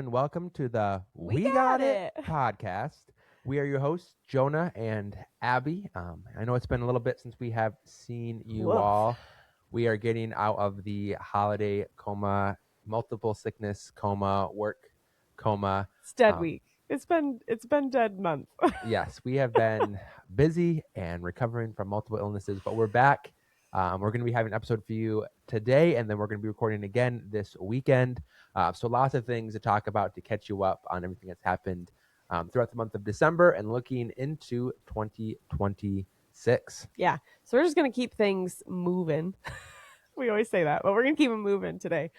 and welcome to the We Got It podcast. We are your hosts, Jonah and Abby. I know it's been a little bit since we have seen you Woof. all. We are getting out of the holiday coma, multiple sickness coma, work coma. It's dead week. It's been dead month. Yes, we have been busy and recovering from multiple illnesses, but we're back. We're going to be having an episode for you today, and then we're going to be recording again this weekend. So lots of things to talk about to catch you up on everything that's happened throughout the month of December and looking into 2026. Yeah. So we're just going to keep things moving. We always say that, but we're going to keep them moving today.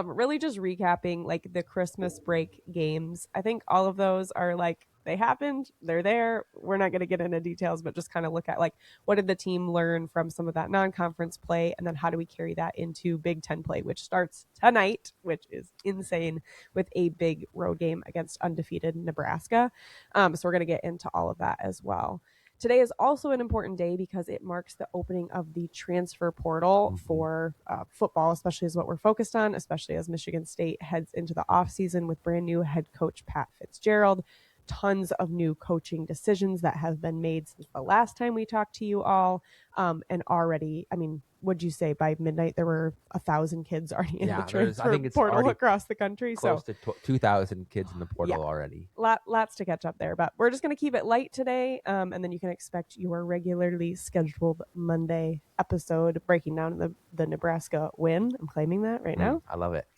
Really just recapping like the Christmas break games. I think all of those are like, they happened, they're there. We're not going to get into details, but just kind of look at like, what did the team learn from some of that non-conference play? And then how do we carry that into Big Ten play, which starts tonight, which is insane, with a big road game against undefeated Nebraska. So we're going to get into all of that as well. Today is also an important day because it marks the opening of the transfer portal for football, especially as what we're focused on, especially as Michigan State heads into the offseason with brand new head coach Pat Fitzgerald. Tons of new coaching decisions that have been made since the last time we talked to you all. And already, I mean, would you say by midnight there were 1,000 kids already in the transfer portal across the country? Close to 2,000 kids in the portal already. Lots to catch up there, but we're just going to keep it light today. And then you can expect your regularly scheduled Monday episode breaking down the Nebraska win. I'm claiming that right now. I love it.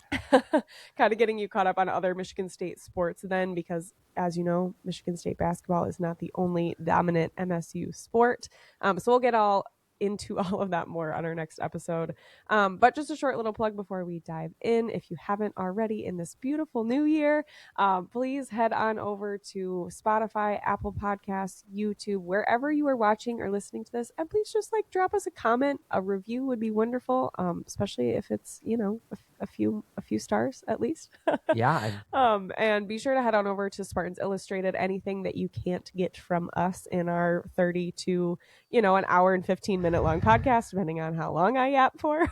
Kind of getting you caught up on other Michigan State sports then, because as you know, Michigan State basketball is not the only dominant MSU sport. So we'll get all into all of that more on our next episode. But just a short little plug before we dive in. If you haven't already in this beautiful new year, please head on over to Spotify, Apple Podcasts, YouTube, wherever you are watching or listening to this. And please just like drop us a comment. A review would be wonderful, especially if it's, you know, a few stars at least. Yeah. And be sure to head on over to Spartans Illustrated. Anything that you can't get from us in our 30 to, you know, an hour and 15-minute long podcast, depending on how long I yap for,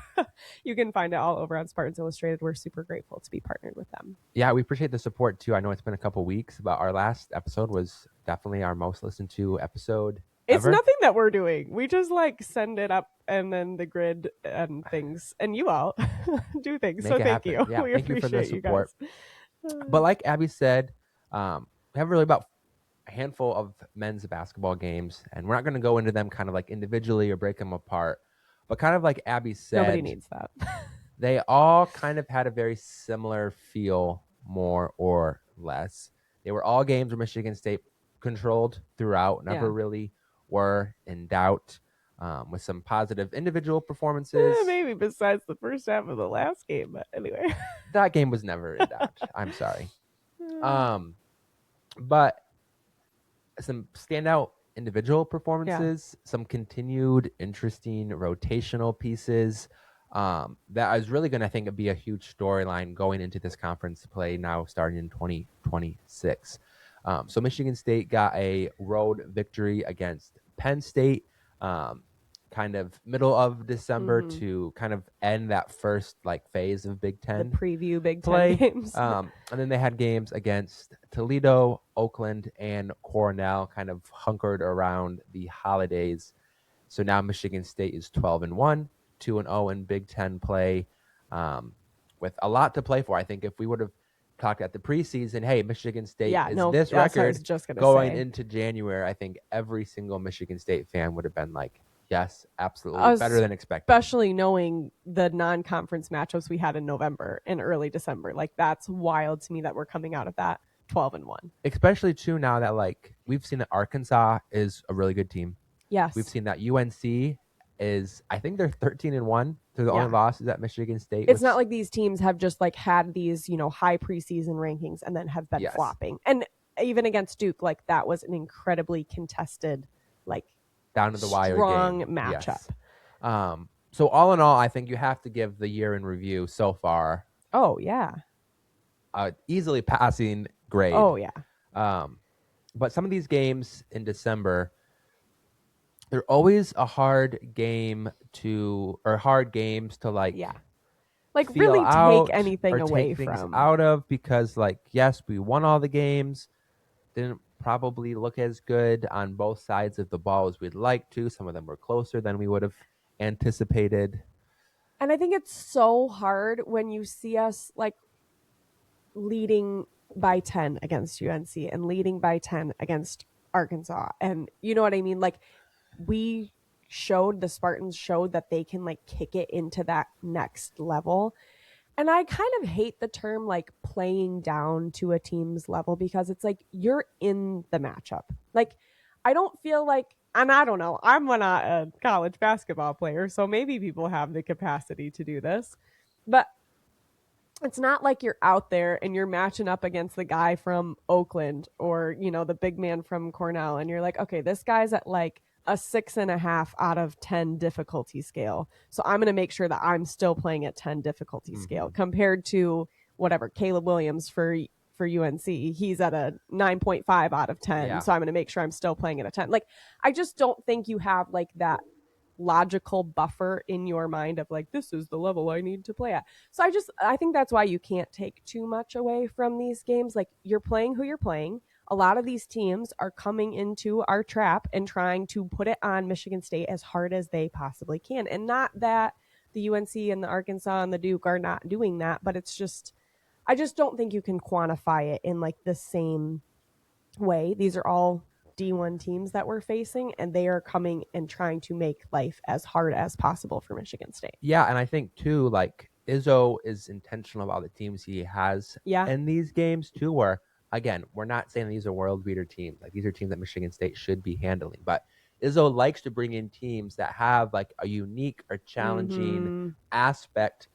you can find it all over on Spartans Illustrated. We're super grateful to be partnered with them. Yeah, we appreciate the support too. I know it's been a couple weeks, but our last episode was definitely our most listened to episode It's ever. nothing that we're doing. We just like send it up and then the grid and things, and you all do things. Make so it thank happen. you. Yeah, We thank you for the appreciate support. You guys. But like Abby said, we have really about a handful of men's basketball games, and we're not going to go into them kind of like individually or break them apart. But kind of like Abby said, nobody needs that. They all kind of had a very similar feel, more or less. They were all games where Michigan State controlled throughout, never really were in doubt, with some positive individual performances. Maybe besides the first half of the last game, but anyway. That game was never in doubt. I'm sorry. But some standout individual performances, some continued interesting rotational pieces. That is really going to, I think, be a huge storyline going into this conference play now starting in 2026. So Michigan State got a road victory against Penn State, kind of middle of December to kind of end that first like phase of Big Ten. The preview Big Ten games. And then they had games against Toledo, Oakland, and Cornell, kind of hunkered around the holidays. So now Michigan State is 12-1, 2-0 in Big Ten play, with a lot to play for. I think if we would have talked at the preseason, hey, Michigan State this record going into January, I think every single Michigan State fan would have been like, yes, absolutely, better than expected. Especially knowing the non-conference matchups we had in November and early December. Like, that's wild to me that we're coming out of that 12-1. Especially, too, now that, like, we've seen that Arkansas is a really good team. Yes. We've seen that UNC is, I think they're 13-1. They're the only losses at Michigan State. It's not like these teams have just, like, had these, you know, high preseason rankings and then have been flopping. And even against Duke, like, that was an incredibly contested, like, down to the wire strong matchup. Yes. So all in all, I think you have to give the year in review so far. Oh yeah. Easily passing grade. Oh yeah. But some of these games in December, they're always a hard games to like like feel really take out anything or away take things from. out of, because like, yes, we won all the games, didn't probably look as good on both sides of the ball as we'd like to. Some of them were closer than we would have anticipated. And I think it's so hard when you see us like leading by 10 against UNC and leading by 10 against Arkansas. And you know what I mean? Like the Spartans showed that they can like kick it into that next level. And I kind of hate the term like playing down to a team's level, because it's like you're in the matchup. Like, I don't feel like, and I don't know, I'm not a college basketball player, so maybe people have the capacity to do this. But it's not like you're out there and you're matching up against the guy from Oakland or, the big man from Cornell. And you're like, okay, this guy's at like a 6.5 out of 10 difficulty scale. So I'm going to make sure that I'm still playing at 10 difficulty scale compared to whatever Caleb Williams for UNC. He's at a 9.5 out of 10. Yeah. So I'm going to make sure I'm still playing at a 10. Like, I just don't think you have like that logical buffer in your mind of like, this is the level I need to play at. So I think that's why you can't take too much away from these games. Like, you're playing who you're playing. A lot of these teams are coming into our trap and trying to put it on Michigan State as hard as they possibly can. And not that the UNC and the Arkansas and the Duke are not doing that, but it's just, I just don't think you can quantify it in like the same way. These are all D1 teams that we're facing, and they are coming and trying to make life as hard as possible for Michigan State. Yeah, and I think too, like Izzo is intentional about the teams he has in these games too, where again, we're not saying these are world beater teams. Like, these are teams that Michigan State should be handling. But Izzo likes to bring in teams that have like a unique or challenging aspect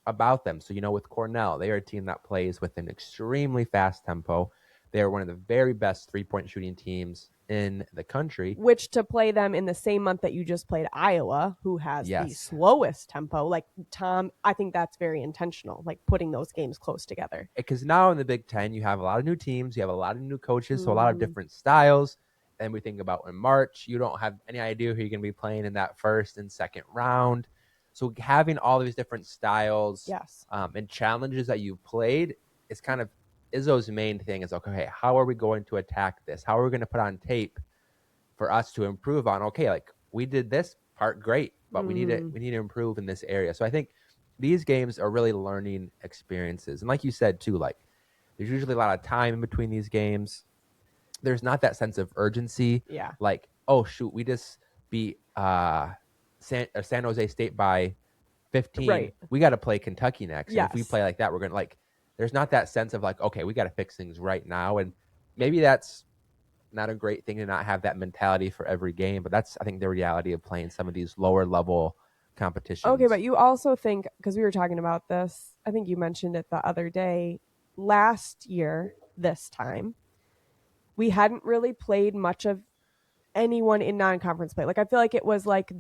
about them. So, with Cornell, they are a team that plays with an extremely fast tempo. They are one of the very best 3-point shooting teams in the country. Which, to play them in the same month that you just played Iowa, who has the slowest tempo, like Tom, I think that's very intentional, like putting those games close together. Because now in the Big Ten, you have a lot of new teams, you have a lot of new coaches, so a lot of different styles. And we think about in March, you don't have any idea who you're going to be playing in that first and second round. So having all these different styles and challenges that you've played is kind of Izzo's main thing. Is okay, how are we going to attack this? How are we going to put on tape for us to improve on? Okay, like we did this part great, but we need to improve in this area. So I think these games are really learning experiences. And like you said too, like there's usually a lot of time in between these games. There's not that sense of urgency. Yeah. Like, oh shoot, we just beat San Jose State by 15. Right. We got to play Kentucky next. Yes. And if we play like that, we're going to like, there's not that sense of like, okay, we got to fix things right now. And maybe that's not a great thing to not have that mentality for every game, but that's, I think, the reality of playing some of these lower level competitions. Okay, but you also think, because we were talking about this, I think you mentioned it the other day, last year, this time, we hadn't really played much of anyone in non-conference play. Like, I feel like it was like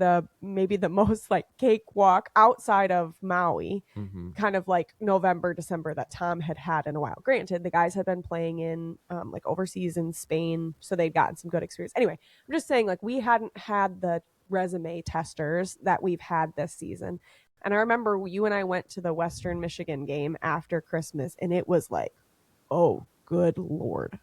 maybe the most like cakewalk outside of Maui, kind of like November, December, that Tom had in a while. Granted, the guys had been playing in like overseas in Spain, so they'd gotten some good experience. Anyway, I'm just saying, like, we hadn't had the resume testers that we've had this season. And I remember you and I went to the Western Michigan game after Christmas, and it was like, oh, good Lord.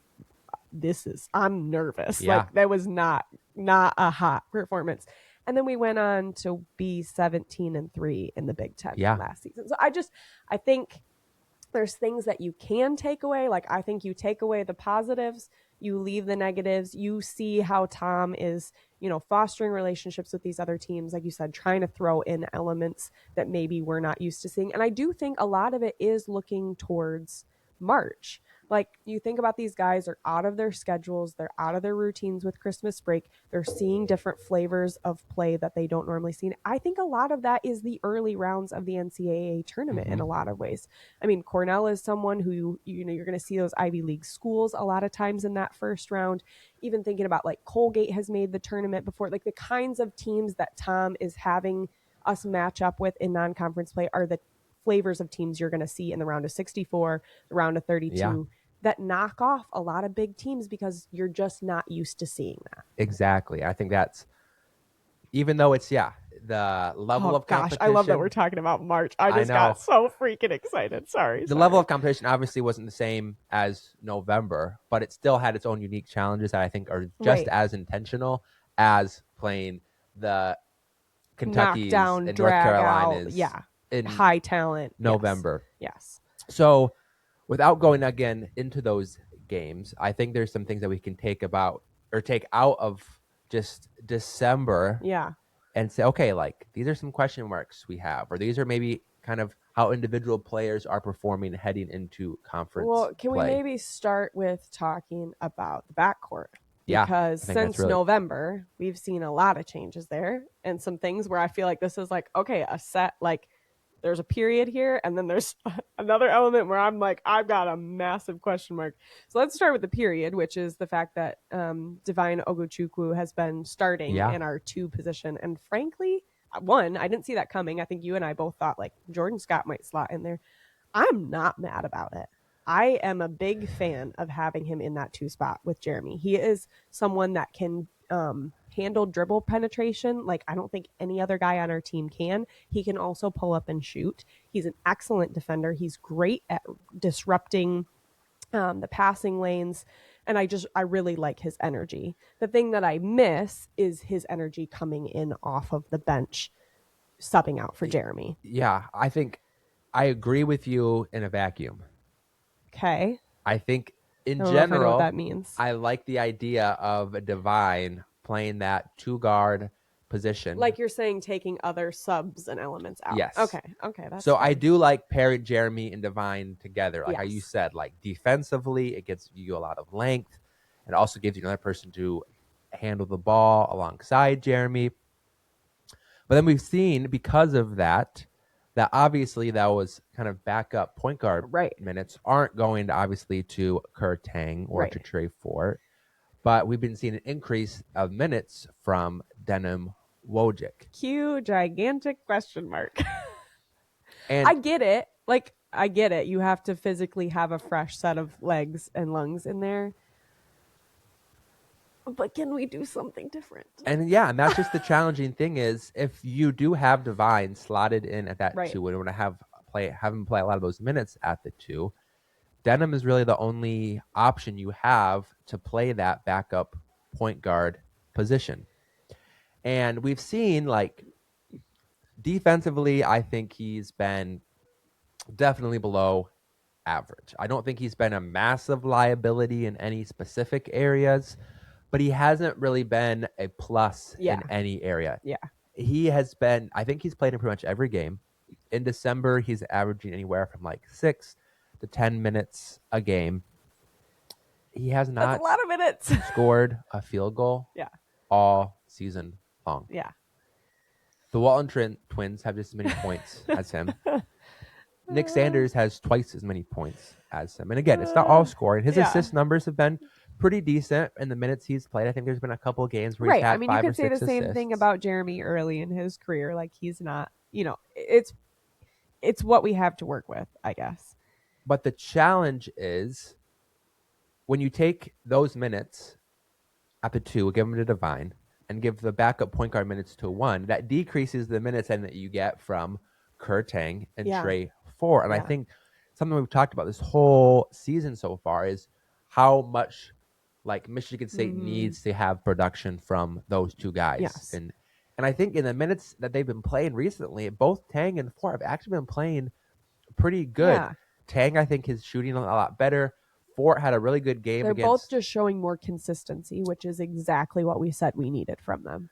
I'm nervous. Yeah. Like, that was not a hot performance. And then we went on to be 17-3 in the Big Ten last season. So I think there's things that you can take away. Like, I think you take away the positives, you leave the negatives. You see how Tom is, fostering relationships with these other teams. Like you said, trying to throw in elements that maybe we're not used to seeing. And I do think a lot of it is looking towards March. Like, you think about these guys are out of their schedules, they're out of their routines with Christmas break, they're seeing different flavors of play that they don't normally see. I think a lot of that is the early rounds of the NCAA tournament in a lot of ways. I mean, Cornell is someone who, you're going to see those Ivy League schools a lot of times in that first round. Even thinking about like Colgate has made the tournament before. Like, the kinds of teams that Tom is having us match up with in non-conference play are the flavors of teams you're going to see in the round of 64, the round of 32, that knock off a lot of big teams because you're just not used to seeing that. Exactly. I think that's, even though it's, the level Oh of gosh, I love that we're competition. talking about March. I I just got know so freaking excited. the level Sorry. of competition obviously wasn't the same as November, but it still had its own unique challenges that I think are just Right. as intentional as playing the Kentucky's Knockdown, and North drag out. Carolina's Yeah. in High talent. Yes. November. Yes. So, without going again into those games, I think there's some things that we can take out of just December Yeah. and say, okay, like these are some question marks we have, or these are maybe kind of how individual players are performing heading into conference Well, can we play. maybe start with talking about the backcourt? Yeah, Because I think that's since really November, we've seen a lot of changes there and some things where I feel like this is like, okay, a set, like there's a period here, and then there's another element where I'm like, I've got a massive question mark. So let's start with the period, which is the fact that Divine Ogochukwu has been starting yeah. in our 2 position. And frankly, one, I didn't see that coming. I think you and I both thought like Jordan Scott might slot in there. I'm not mad about it. I am a big fan of having him in that 2 spot with Jeremy. He is someone that can handle dribble penetration like I don't think any other guy on our team can. He can also pull up and shoot. He's an excellent defender. He's great at disrupting the passing lanes. And I really like his energy. The thing that I miss is his energy coming in off of the bench, subbing out for Jeremy. Yeah, I think I agree with you in a vacuum. Okay. I think in I don't know if I know what general, that means. I like the idea of a Divine playing that 2 guard position. Like you're saying, taking other subs and elements out. Yes. Okay. That's so fine. I do like pairing Jeremy and Divine together. Like how you Yes. said, like defensively, it gives you a lot of length. It also gives you another person to handle the ball alongside Jeremy. But then we've seen because of that obviously that was kind of backup point guard Right. minutes aren't going to obviously to Kerr Tang or Right. to Trey Fort. But we've been seeing an increase of minutes from Denim Wojcik. Cue gigantic question mark. And I get it. Like, I get it. You have to physically have a fresh set of legs and lungs in there. But can we do something different? And that's just the challenging thing is if you do have Divine slotted in at that Right. 2 and want to have him play a lot of those minutes at the 2, Denim is really the only option you have to play that backup point guard position. And we've seen like defensively, I think he's been definitely below average. I don't think he's been a massive liability in any specific areas, but he hasn't really been a plus in any area. Yeah. He has been, I think he's played in pretty much every game. In December, he's averaging anywhere from like 6 to 10 minutes a game. He has not That's a lot of minutes. scored a field goal all season long. Yeah. The Walton twins have just as many points as him. Nick Sanders has twice as many points as him. And again, it's not all scoring. His assist numbers have been pretty decent in the minutes he's played. I think there's been a couple of games where he's had 5 or 6 you could say the assists. same thing about Jeremy early in his career. Like he's not, it's what we have to work with, I guess. But the challenge is when you take those minutes at the 2, give them to Divine, and give the backup point guard minutes to 1, that decreases the minutes that you get from Kerr Tang and Trey Fort. And I think something we've talked about this whole season so far is how much like Michigan State needs to have production from those 2 guys. Yes. And I think in the minutes that they've been playing recently, both Tang and Fort have actually been playing pretty good. Yeah. Tang, I think, is shooting a lot better. Fort had a really good game. They're both just showing more consistency, which is exactly what we said we needed from them.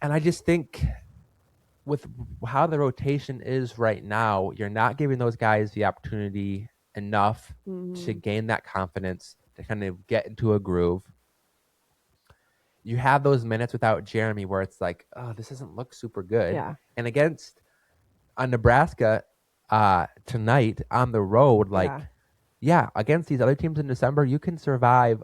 And I just think with how the rotation is right now, you're not giving those guys the opportunity enough to gain that confidence, to kind of get into a groove. You have those minutes without Jeremy where it's like, oh, this doesn't look super good. Yeah. And against Nebraska tonight on the road, like, against these other teams in December, you can survive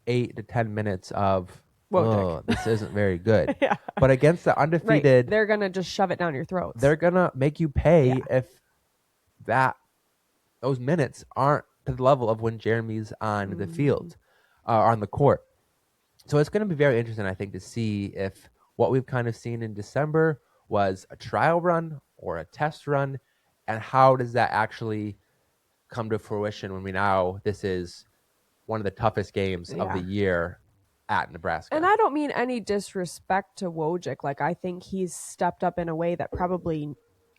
8 to 10 minutes of, this isn't very good. But against the undefeated, they're going to just shove it down your throats. They're going to make you pay if those minutes aren't to the level of when Jeremy's on the field, on the court. So it's going to be very interesting, I think, to see if what we've kind of seen in December was a trial run or a test run, and how does that actually come to fruition when we know this is one of the toughest games of the year at Nebraska? And I don't mean any disrespect to Wojcik. Like, I think he's stepped up in a way that probably,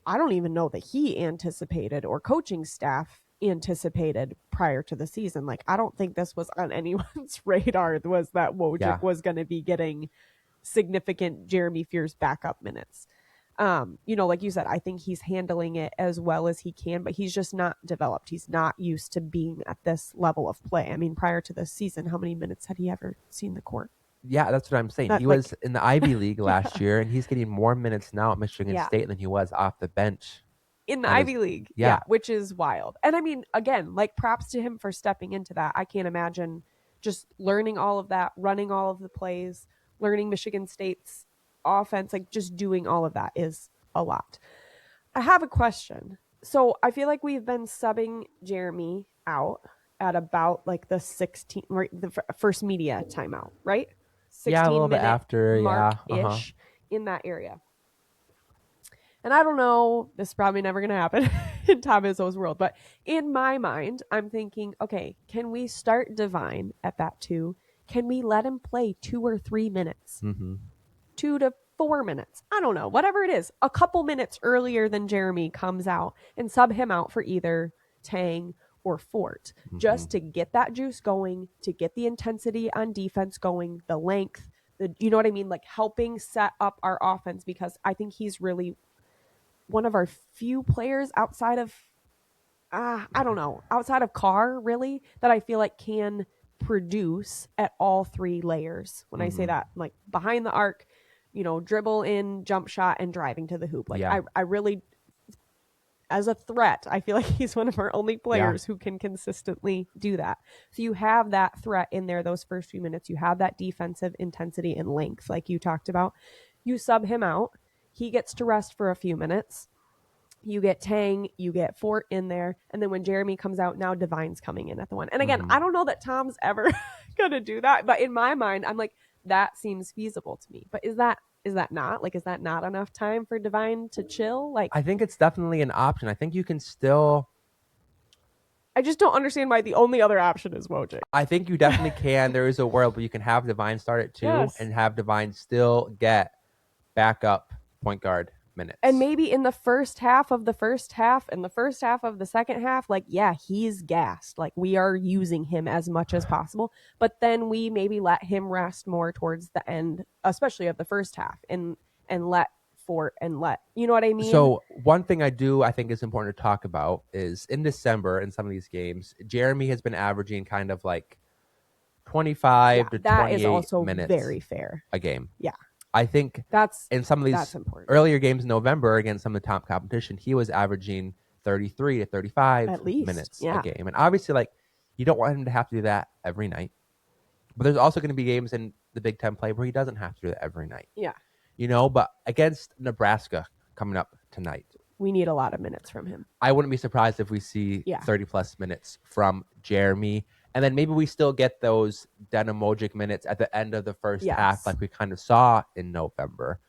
I don't even know that he anticipated or coaching staff anticipated prior to the season. Like, I don't think this was on anyone's radar, was that Wojcik was going to be getting significant Jeremy Fears backup minutes. Like you said, I think he's handling it as well as he can, but he's just not developed. He's not used to being at this level of play. I mean, prior to this season, how many minutes had he ever seen the court? Yeah, that's what I'm saying. He was in the Ivy League last year, and he's getting more minutes now at Michigan State than he was off the bench. In the Ivy League, which is wild. And I mean, again, like, props to him for stepping into that. I can't imagine just learning all of that, running all of the plays, learning Michigan State's offense, like just doing all of that is a lot. I have a question. So I feel like we've been subbing Jeremy out at about like the 16, right, the first media timeout, right? 16 a little bit after, mark-ish in that area. And I don't know, this is probably never going to happen in Tom Izzo's world, but in my mind, I'm thinking, okay, can we start Divine at that 2? Can we let him play 2 or 3 minutes? 2 to 4 minutes. I don't know, whatever it is. A couple minutes earlier than Jeremy comes out and sub him out for either Tang or Fort, just to get that juice going, to get the intensity on defense going, the length, you know what I mean? Like, helping set up our offense, because I think he's really one of our few players outside of, outside of Carr, really, that I feel like can produce at all 3 layers. When I say that, like behind the arc, dribble in, jump shot, and driving to the hoop. Like, I really, as a threat, I feel like he's one of our only players who can consistently do that. So you have that threat in there those first few minutes. You have that defensive intensity and length, like you talked about. You sub him out. He gets to rest for a few minutes. You get Tang, you get Fort in there. And then when Jeremy comes out, now Divine's coming in at the 1. And again, I don't know that Tom's ever going to do that. But in my mind, I'm like, that seems feasible to me. But is that not? Like, is that not enough time for Divine to chill? Like, I think it's definitely an option. I think you can still... I just don't understand why the only other option is Wojcik. I think you definitely can. There is a world where you can have Divine start at 2 and have Divine still get backup point guard minutes. And maybe in the first half of the first half and the first half of the second half, like, he's gassed. Like, we are using him as much as possible. But then we maybe let him rest more towards the end, especially of the first half, and let Fort and let, you know what I mean? So one thing I think is important to talk about is in December, in some of these games, Jeremy has been averaging kind of like 25 to 28 that is also minutes very fair a game. Yeah. I think that's in some of these earlier games in November against some of the top competition, he was averaging 33 to 35 at least minutes a game. And obviously, like, you don't want him to have to do that every night. But there's also going to be games in the Big Ten play where he doesn't have to do that every night. Yeah. But against Nebraska coming up tonight, we need a lot of minutes from him. I wouldn't be surprised if we see 30 plus minutes from Jeremy. And then maybe we still get those Denim Wojcik minutes at the end of the first half, like we kind of saw in November.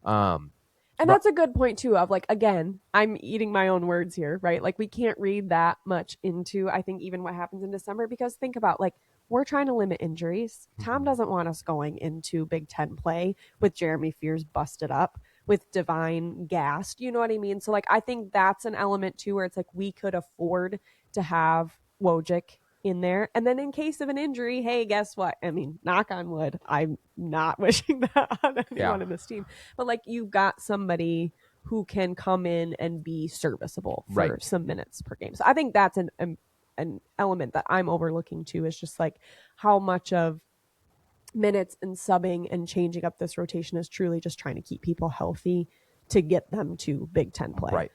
And that's a good point, too, of, like, again, I'm eating my own words here, right? Like, we can't read that much into, I think, even what happens in December, because think about, like, we're trying to limit injuries. Tom doesn't want us going into Big Ten play with Jeremy Fears busted up, with Divine gassed. You know what I mean? So, like, I think that's an element, too, where it's like we could afford to have Wojcik in there. And then in case of an injury, hey, guess what? I mean, knock on wood, I'm not wishing that on anyone in this team. But, like, you've got somebody who can come in and be serviceable for some minutes per game. So I think that's an element that I'm overlooking too, is just like how much of minutes and subbing and changing up this rotation is truly just trying to keep people healthy to get them to Big Ten play. Right.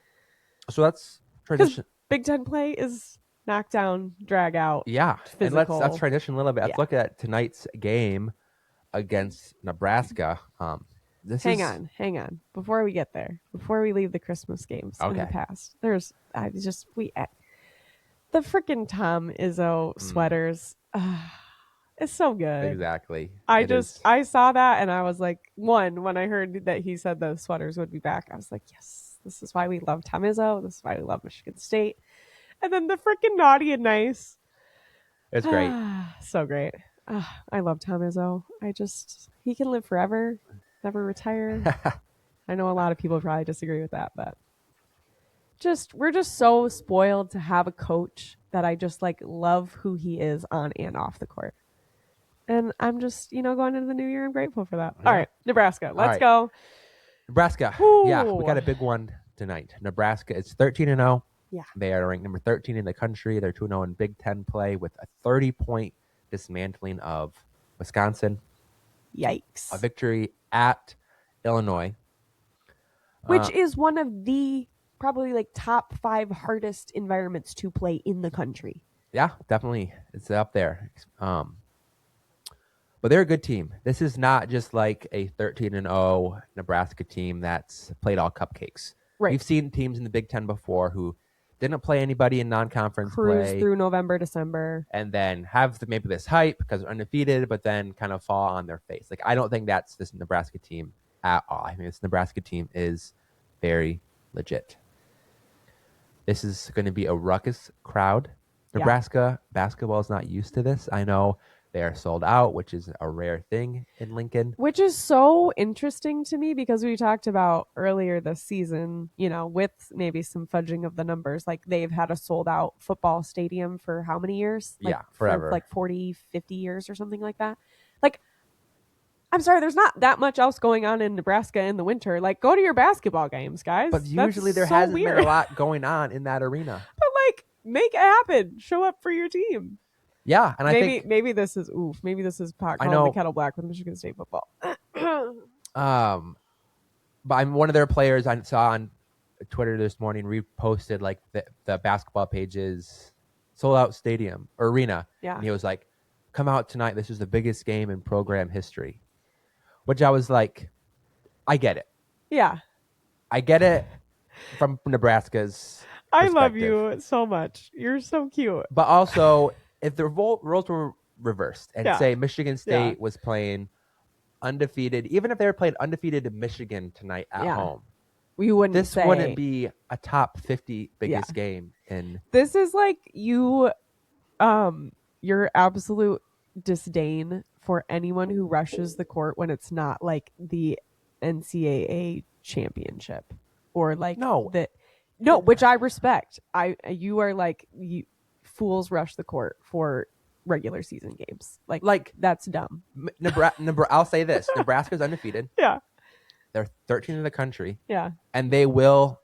So that's tradition. Big Ten play is knockdown, drag out. Yeah. Physical. And let's transition a little bit. Let's look at tonight's game against Nebraska. Hang on. Before we get there, before we leave the Christmas games in the past, the freaking Tom Izzo sweaters. It's so good. Exactly. I It is. saw that and I was like, when I heard that he said the sweaters would be back, I was like, yes, this is why we love Tom Izzo. This is why we love Michigan State. And then the freaking naughty and nice. It's great. So great. I love Tom Izzo. He can live forever, never retire. I know a lot of people probably disagree with that, but we're just so spoiled to have a coach that I just like love who he is on and off the court. And I'm just, going into the new year, I'm grateful for that. Yeah. All right, Nebraska. Let's go. Nebraska. Ooh. Yeah, we got a big one tonight. Nebraska is 13-0. Yeah. They are ranked number 13 in the country. They're 2-0 in Big Ten play with a 30-point dismantling of Wisconsin. Yikes. A victory at Illinois. Which is one of the probably like top 5 hardest environments to play in the country. Yeah, definitely. It's up there. But they're a good team. This is not just like a 13-0 Nebraska team that's played all cupcakes. Right. We've seen teams in the Big Ten before who didn't play anybody in non-conference play. Through November, December. And then have maybe this hype because they're undefeated, but then kind of fall on their face. Like, I don't think that's this Nebraska team at all. I think this Nebraska team is very legit. This is going to be a ruckus crowd. Nebraska basketball is not used to this. I know they are sold out, which is a rare thing in Lincoln. Which is so interesting to me because we talked about earlier this season, with maybe some fudging of the numbers, like they've had a sold out football stadium for how many years? Forever. For like 40, 50 years or something like that. Like, I'm sorry, there's not that much else going on in Nebraska in the winter. Like, go to your basketball games, guys. But usually there hasn't been a lot going on in that arena. But like, make it happen. Show up for your team. Yeah, and I think maybe this is pot calling the kettle black with Michigan State football. But one of their players I saw on Twitter this morning reposted like the basketball pages sold out stadium or arena. Yeah, and he was like, "Come out tonight. This is the biggest game in program history." Which I was like, I get it. Yeah, I get it from Nebraska's I love you so much. You're so cute. But also, if the roles were reversed and say Michigan State was playing undefeated, even if they were playing undefeated in Michigan tonight at home, we wouldn't. This wouldn't be a top 50 biggest game in. This is like your absolute disdain for anyone who rushes the court when it's not like the NCAA championship or like which I respect. You are like, fools rush the court for regular season games. Like that's dumb. I'll say this: Nebraska's undefeated. Yeah, they're 13th in the country. Yeah, and they will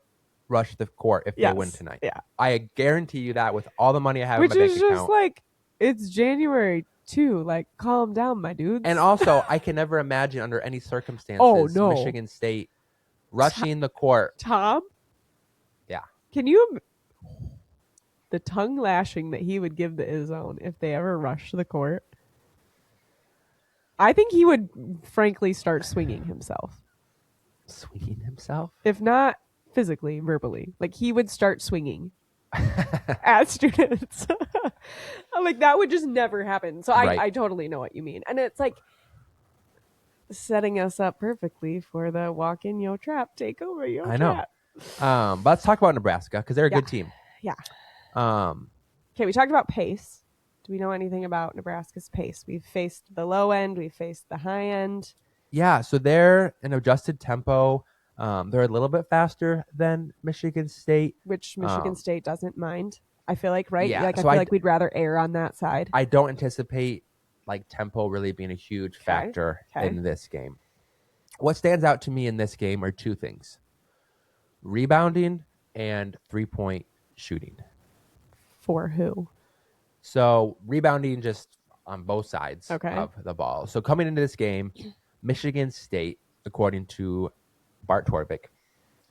rush the court if they win tonight. Yeah, I guarantee you that with all the money I have in my bank account. Which is just like, it's January too. Like, calm down, my dudes. And also, I can never imagine under any circumstances Michigan State rushing the court. Tom? Yeah. Can you... The tongue lashing that he would give the Izzone if they ever rush the court. I think he would, frankly, start swinging himself. Swinging himself? If not physically, verbally. Like, he would start swinging at students. Like, that would just never happen. So I totally know what you mean. And it's like setting us up perfectly for the walk in yo trap, take over yo trap. I know. But let's talk about Nebraska because they're a good team. Yeah. Okay, we talked about pace. Do we know anything about Nebraska's pace? We've faced the low end. We've faced the high end. Yeah, so they're an adjusted tempo. They're a little bit faster than Michigan State. Which Michigan State doesn't mind. I feel like, right? Yeah, like, I feel like we'd rather err on that side. I don't anticipate like tempo really being a huge factor in this game. What stands out to me in this game are two things: rebounding and 3-point shooting. For who? So rebounding just on both sides of the ball. So coming into this game, Michigan State, according to Bart Torvik,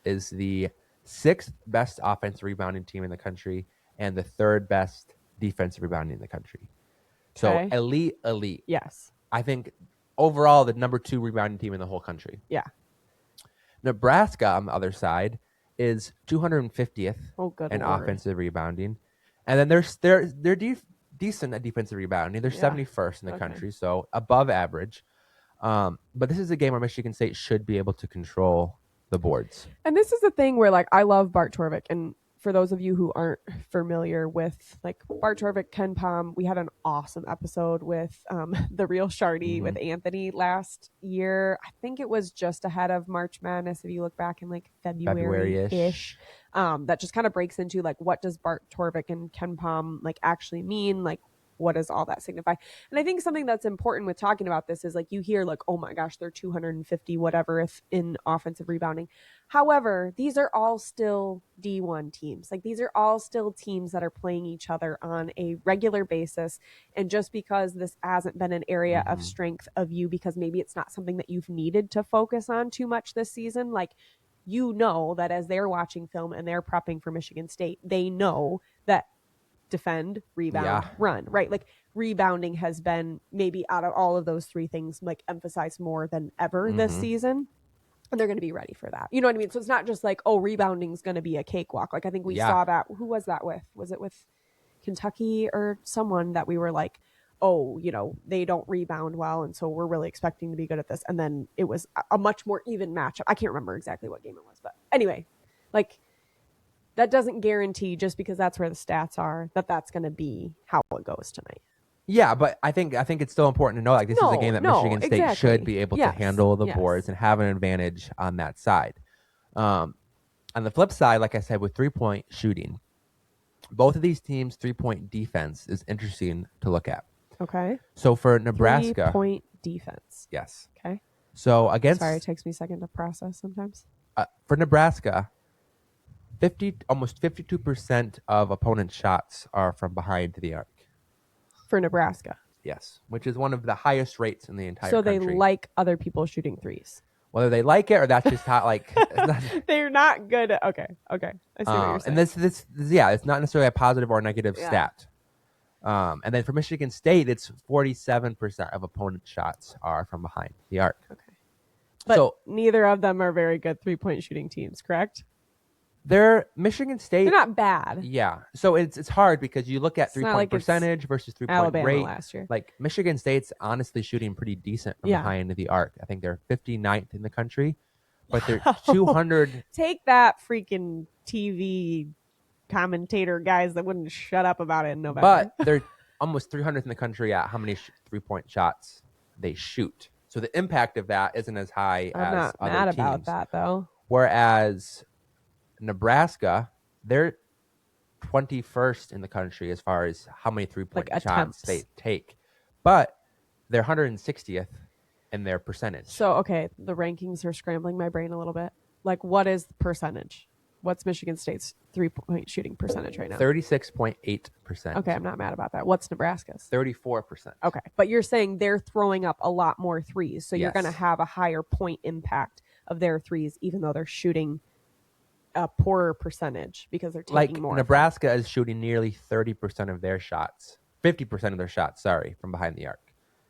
is the 6th best offensive rebounding team in the country and the 3rd best defensive rebounding in the country. So elite. Yes. I think overall the number 2 rebounding team in the whole country. Yeah. Nebraska, on the other side, is 250th in Lord. offensive rebounding. And then their decent at defensive rebounding. They're Yeah. 71st in the country, so above average. But this is a game where Michigan State should be able to control the boards. And this is the thing where, like, I love Bart Torvik. And for those of you who aren't familiar with, like, Bart Torvik, Ken Pom, we had an awesome episode with The Real Shardy with Anthony last year. I think it was just ahead of March Madness, if you look back in, like, February-ish. That just kind of breaks into, like, what does Bart Torvik and Ken Pom, like, actually mean? Like, what does all that signify? And I think something that's important with talking about this is, like, you hear, like, oh my gosh, they're 250 whatever if in offensive rebounding. However, these are all still D1 teams. Like, these are all still teams that are playing each other on a regular basis. And just because this hasn't been an area of strength of you, because maybe it's not something that you've needed to focus on too much this season, like, you know that as they're watching film and they're prepping for Michigan State, they know that defend, rebound, run, right? Like, rebounding has been maybe out of all of those three things, like, emphasized more than ever this season. And they're going to be ready for that. You know what I mean? So it's not just like, oh, rebounding is going to be a cakewalk. Like, I think we saw that. Who was that with? Was it with Kentucky or someone that we were like, oh, you know, they don't rebound well, and so we're really expecting to be good at this. And then it was a much more even matchup. I can't remember exactly what game it was, but anyway, like, that doesn't guarantee, just because that's where the stats are, that that's going to be how it goes tonight. Yeah, but I think it's still important to know, like, this is a game that Michigan State should be able to handle the boards and have an advantage on that side. On the flip side, like I said, with 3-point shooting, both of these teams' 3-point defense is interesting to look at. Okay. So for Nebraska, 3-point defense. Yes. Okay. So against, sorry, it takes me a second to process sometimes. For Nebraska, almost 52% of opponent shots are from behind the arc. For Nebraska. Yes, which is one of the highest rates in the entire country. So they like other people shooting threes. Whether they like it or that's just how, like, they're not good at, okay. I see what you're saying. And this it's not necessarily a positive or negative stat. And then for Michigan State, it's 47% of opponent shots are from behind the arc. Okay. But so neither of them are very good 3-point shooting teams, correct? They're Michigan State. They're not bad. Yeah. So it's hard because you look at 3-point percentage versus 3-point Alabama rate. Last year. Like, Michigan State's honestly shooting pretty decent from behind the arc. I think they're 59th in the country, but they're 200. Take that, freaking TV commentator guys that wouldn't shut up about it in November. But they're almost 300th in the country at how many 3-point shots they shoot. So the impact of that isn't as high I'm as not other mad teams. about that, though. Whereas Nebraska, they're 21st in the country as far as how many 3-point shots they take, but they're 160th in their percentage. So, okay, the rankings are scrambling my brain a little bit. Like, what is the percentage? What's Michigan State's 3-point shooting percentage right now? 36.8%. Okay, I'm not mad about that. What's Nebraska's? 34%. Okay, but you're saying they're throwing up a lot more threes, so you're going to have a higher point impact of their threes, even though they're shooting a poorer percentage because they're taking more. Nebraska is shooting nearly 30% of their shots, 50% of their shots, from behind the arc.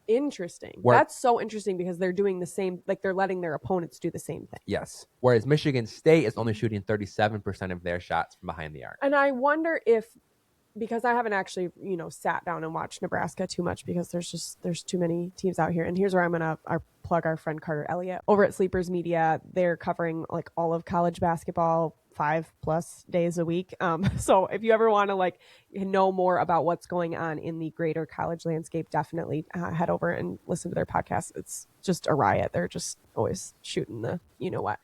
Interesting. That's so interesting because they're doing the same, like, they're letting their opponents do the same thing. Yes. Whereas Michigan State is only shooting 37% of their shots from behind the arc. And I wonder if, because I haven't actually, sat down and watched Nebraska too much because there's too many teams out here. And here's where I'm going to plug our friend Carter Elliott over at Sleepers Media. They're covering, like, all of college basketball 5+ days a week. So if you ever want to, like, know more about what's going on in the greater college landscape, definitely head over and listen to their podcast. It's just a riot. They're just always shooting the, what.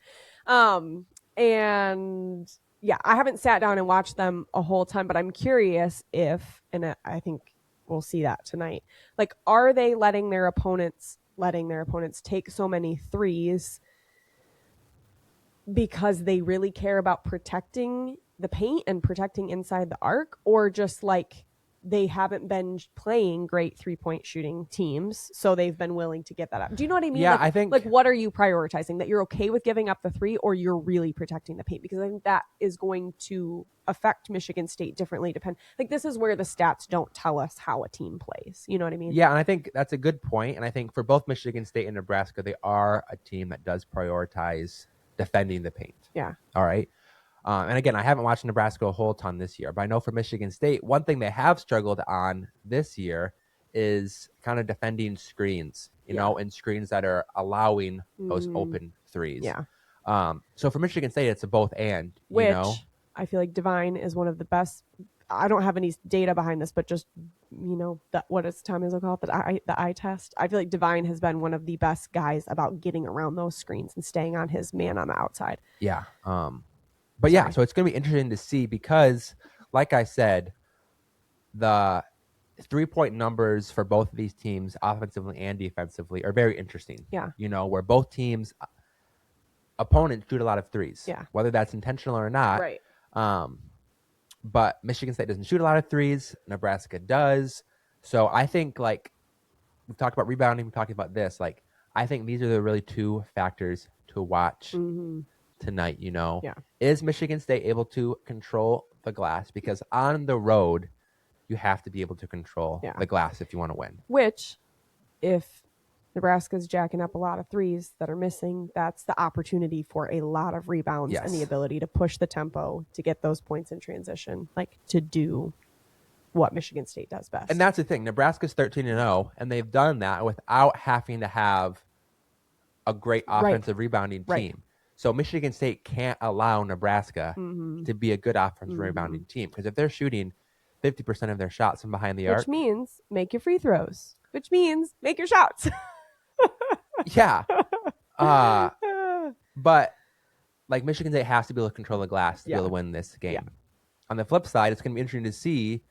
And yeah, I haven't sat down and watched them a whole ton, but I'm curious if, and I think we'll see that tonight, like, are they letting their opponents take so many threes because they really care about protecting the paint and protecting inside the arc, or just, like, they haven't been playing great 3-point shooting teams, so they've been willing to give that up? Do you know what I mean? Yeah, like, I think, like, what are you prioritizing? That you're okay with giving up the 3, or you're really protecting the paint? Because I think that is going to affect Michigan State differently. Like, this is where the stats don't tell us how a team plays. You know what I mean? Yeah, and I think that's a good point. And I think for both Michigan State and Nebraska, they are a team that does prioritize defending the paint. Yeah. All right. And again, I haven't watched Nebraska a whole ton this year, but I know for Michigan State, one thing they have struggled on this year is kind of defending screens, and screens that are allowing those open threes. Yeah. So for Michigan State, it's a both and, Which I feel like Divine is one of the best. I don't have any data behind this, but just what is Tom Izzo called the eye test. I feel like Divine has been one of the best guys about getting around those screens and staying on his man on the outside. Yeah. But yeah, so it's going to be interesting to see because, like I said, the 3-point numbers for both of these teams, offensively and defensively, are very interesting. Yeah. Where both teams' opponents shoot a lot of threes. Yeah. Whether that's intentional or not. Right. But Michigan State doesn't shoot a lot of threes. Nebraska does. So I think, like, we've talked about rebounding, we've talked about this. Like, I think these are the really two factors to watch tonight, Yeah. Is Michigan State able to control the glass? Because on the road, you have to be able to control the glass if you want to win. Which, if Nebraska's jacking up a lot of threes that are missing, that's the opportunity for a lot of rebounds and the ability to push the tempo to get those points in transition, like to do what Michigan State does best. And that's the thing. Nebraska's 13-0, and they've done that without having to have a great offensive rebounding team. Right. So Michigan State can't allow Nebraska to be a good offensive rebounding team, because if they're shooting 50% of their shots from behind the arc, which means make your free throws, which means make your shots. Yeah. But like Michigan State has to be able to control the glass to be able to win this game. Yeah. On the flip side, it's going to be interesting to see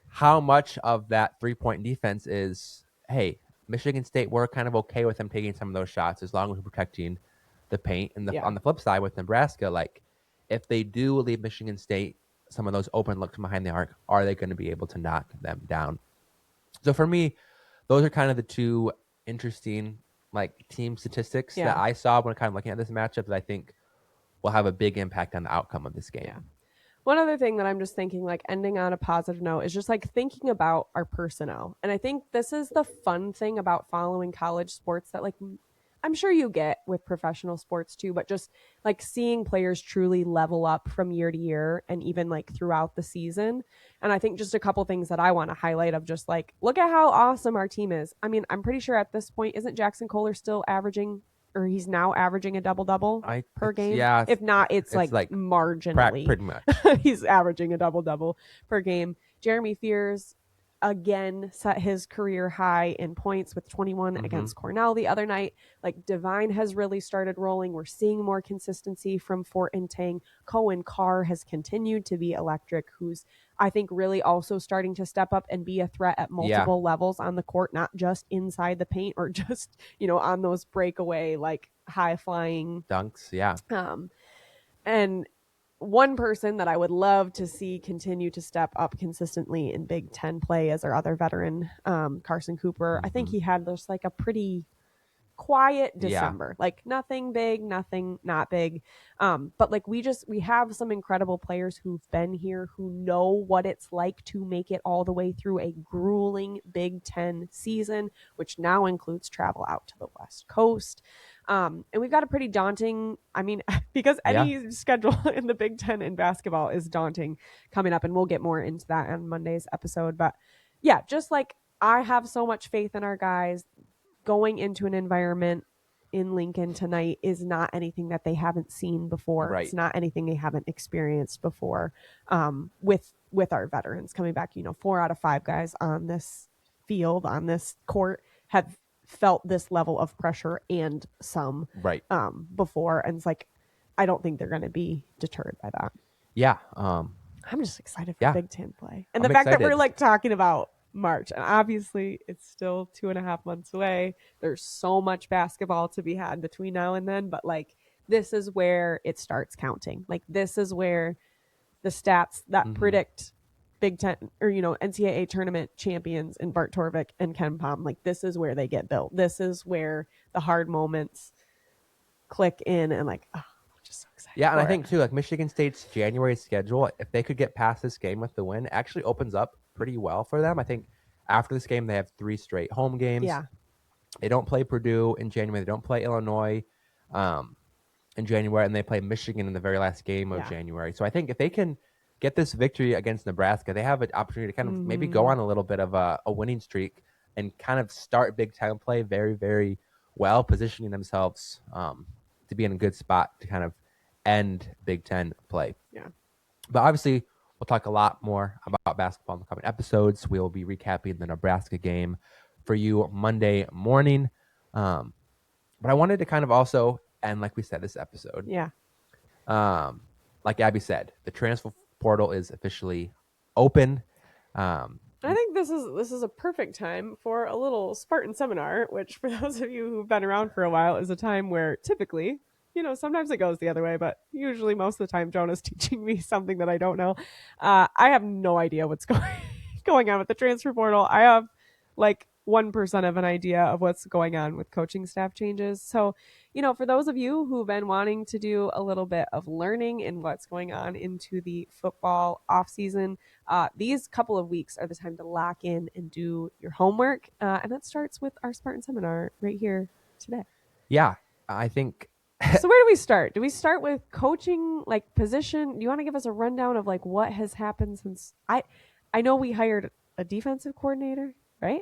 how much of that 3-point defense is, hey, Michigan State, we're kind of okay with them taking some of those shots as long as we're protecting the paint. And on the flip side with Nebraska, like, if they do leave Michigan State some of those open looks behind the arc, are they going to be able to knock them down? So for me, those are kind of the two interesting team statistics that I saw when kind of looking at this matchup that I think will have a big impact on the outcome of this game. Yeah. One other thing that I'm just thinking, ending on a positive note, is just thinking about our personnel. And I think this is the fun thing about following college sports that I'm sure you get with professional sports too, but just seeing players truly level up from year to year and even throughout the season. And I think just a couple things that I want to highlight of just look at how awesome our team is. I mean, I'm pretty sure at this point, isn't Jackson Kohler still averaging, or he's now averaging a double-double per game? Yeah. If not, it's marginally. Pretty much. He's averaging a double-double per game. Jeremy Fears again set his career high in points with 21 against Cornell the other night. Divine has really started rolling. We're seeing more consistency from Fort and Tang. Cohen Carr has continued to be electric, who's I think really also starting to step up and be a threat at multiple levels on the court, not just inside the paint or just, on those breakaway, high flying dunks. Yeah. And one person that I would love to see continue to step up consistently in Big Ten play is our other veteran, Carson Cooper. I think he had just a pretty quiet December, nothing big, nothing not big. But we have some incredible players who've been here, who know what it's like to make it all the way through a grueling Big Ten season, which now includes travel out to the West Coast. And we've got a pretty daunting, because any schedule in the Big Ten in basketball is daunting coming up, and we'll get more into that on Monday's episode. But yeah, just I have so much faith in our guys. Going into an environment in Lincoln tonight is not anything that they haven't seen before. Right. It's not anything they haven't experienced before. With our veterans coming back, 4 out of 5 guys on this field, on this court, have felt this level of pressure and some before, and it's I don't think they're going to be deterred by that. Yeah. I'm just excited for Big Ten play, and the fact that we're talking about March, and obviously it's still 2.5 months away. There's so much basketball to be had between now and then, but this is where it starts counting. This is where the stats that predict Big Ten or NCAA tournament champions in Bart Torvik and Ken Pom, this is where they get built. This is where the hard moments click in, and I'm just so excited. Yeah, and I think too, Michigan State's January schedule, if they could get past this game with the win, actually opens up pretty well for them. I think after this game they have 3 straight home games. Yeah. They don't play Purdue in January. They don't play Illinois. in January, and they play Michigan in the very last game of January. So I think if they can get this victory against Nebraska, they have an opportunity to kind of maybe go on a little bit of a winning streak and kind of start Big Ten play very, very well, positioning themselves to be in a good spot to kind of end Big Ten play. Yeah. But obviously, we'll talk a lot more about basketball in the coming episodes. We will be recapping the Nebraska game for you Monday morning. But I wanted to kind of also end, like we said, this episode. Yeah. Like Abby said, the transfer portal is officially open. I think this is a perfect time for a little Spartan seminar, which for those of you who've been around for a while is a time where typically, sometimes it goes the other way, but usually most of the time Jonah's teaching me something that I don't know. I have no idea what's going on with the transfer portal. I have like 1% of an idea of what's going on with coaching staff changes. So, for those of you who've been wanting to do a little bit of learning in what's going on into the football off season, these couple of weeks are the time to lock in and do your homework. And that starts with our Spartan seminar right here today. Yeah, I think. So where do we start? Do we start with coaching, like position? Do you want to give us a rundown of like what has happened since I know we hired a defensive coordinator, right?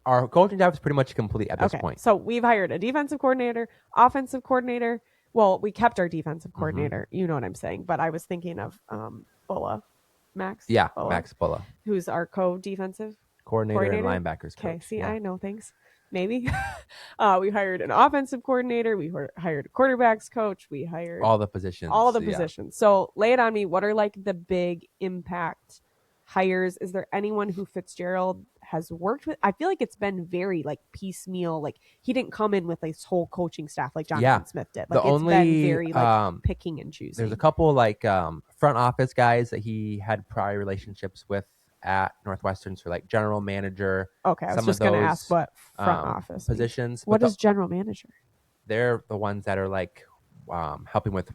Our coaching job is pretty much complete at this point. So we've hired a defensive coordinator, offensive coordinator. Well, we kept our defensive coordinator. You know what I'm saying. But I was thinking of Bulla, Max. Yeah, Bulla, Max Bulla, who's our co-defensive coordinator and linebackers coach. Okay, see, I know things. Maybe. We hired an offensive coordinator. We hired a quarterbacks coach. We hired all the positions. Positions. So lay it on me. What are like the big impact hires? Is there anyone who Fitzgerald has worked with? I feel like it's been very like piecemeal. Like he didn't come in with this whole coaching staff like Jonathan Smith did. Like it's been very like picking and choosing. There's a couple like front office guys that he had prior relationships with at Northwestern, so like general manager. Okay, I was just going to ask what front office positions. What is general manager? They're the ones that are like helping with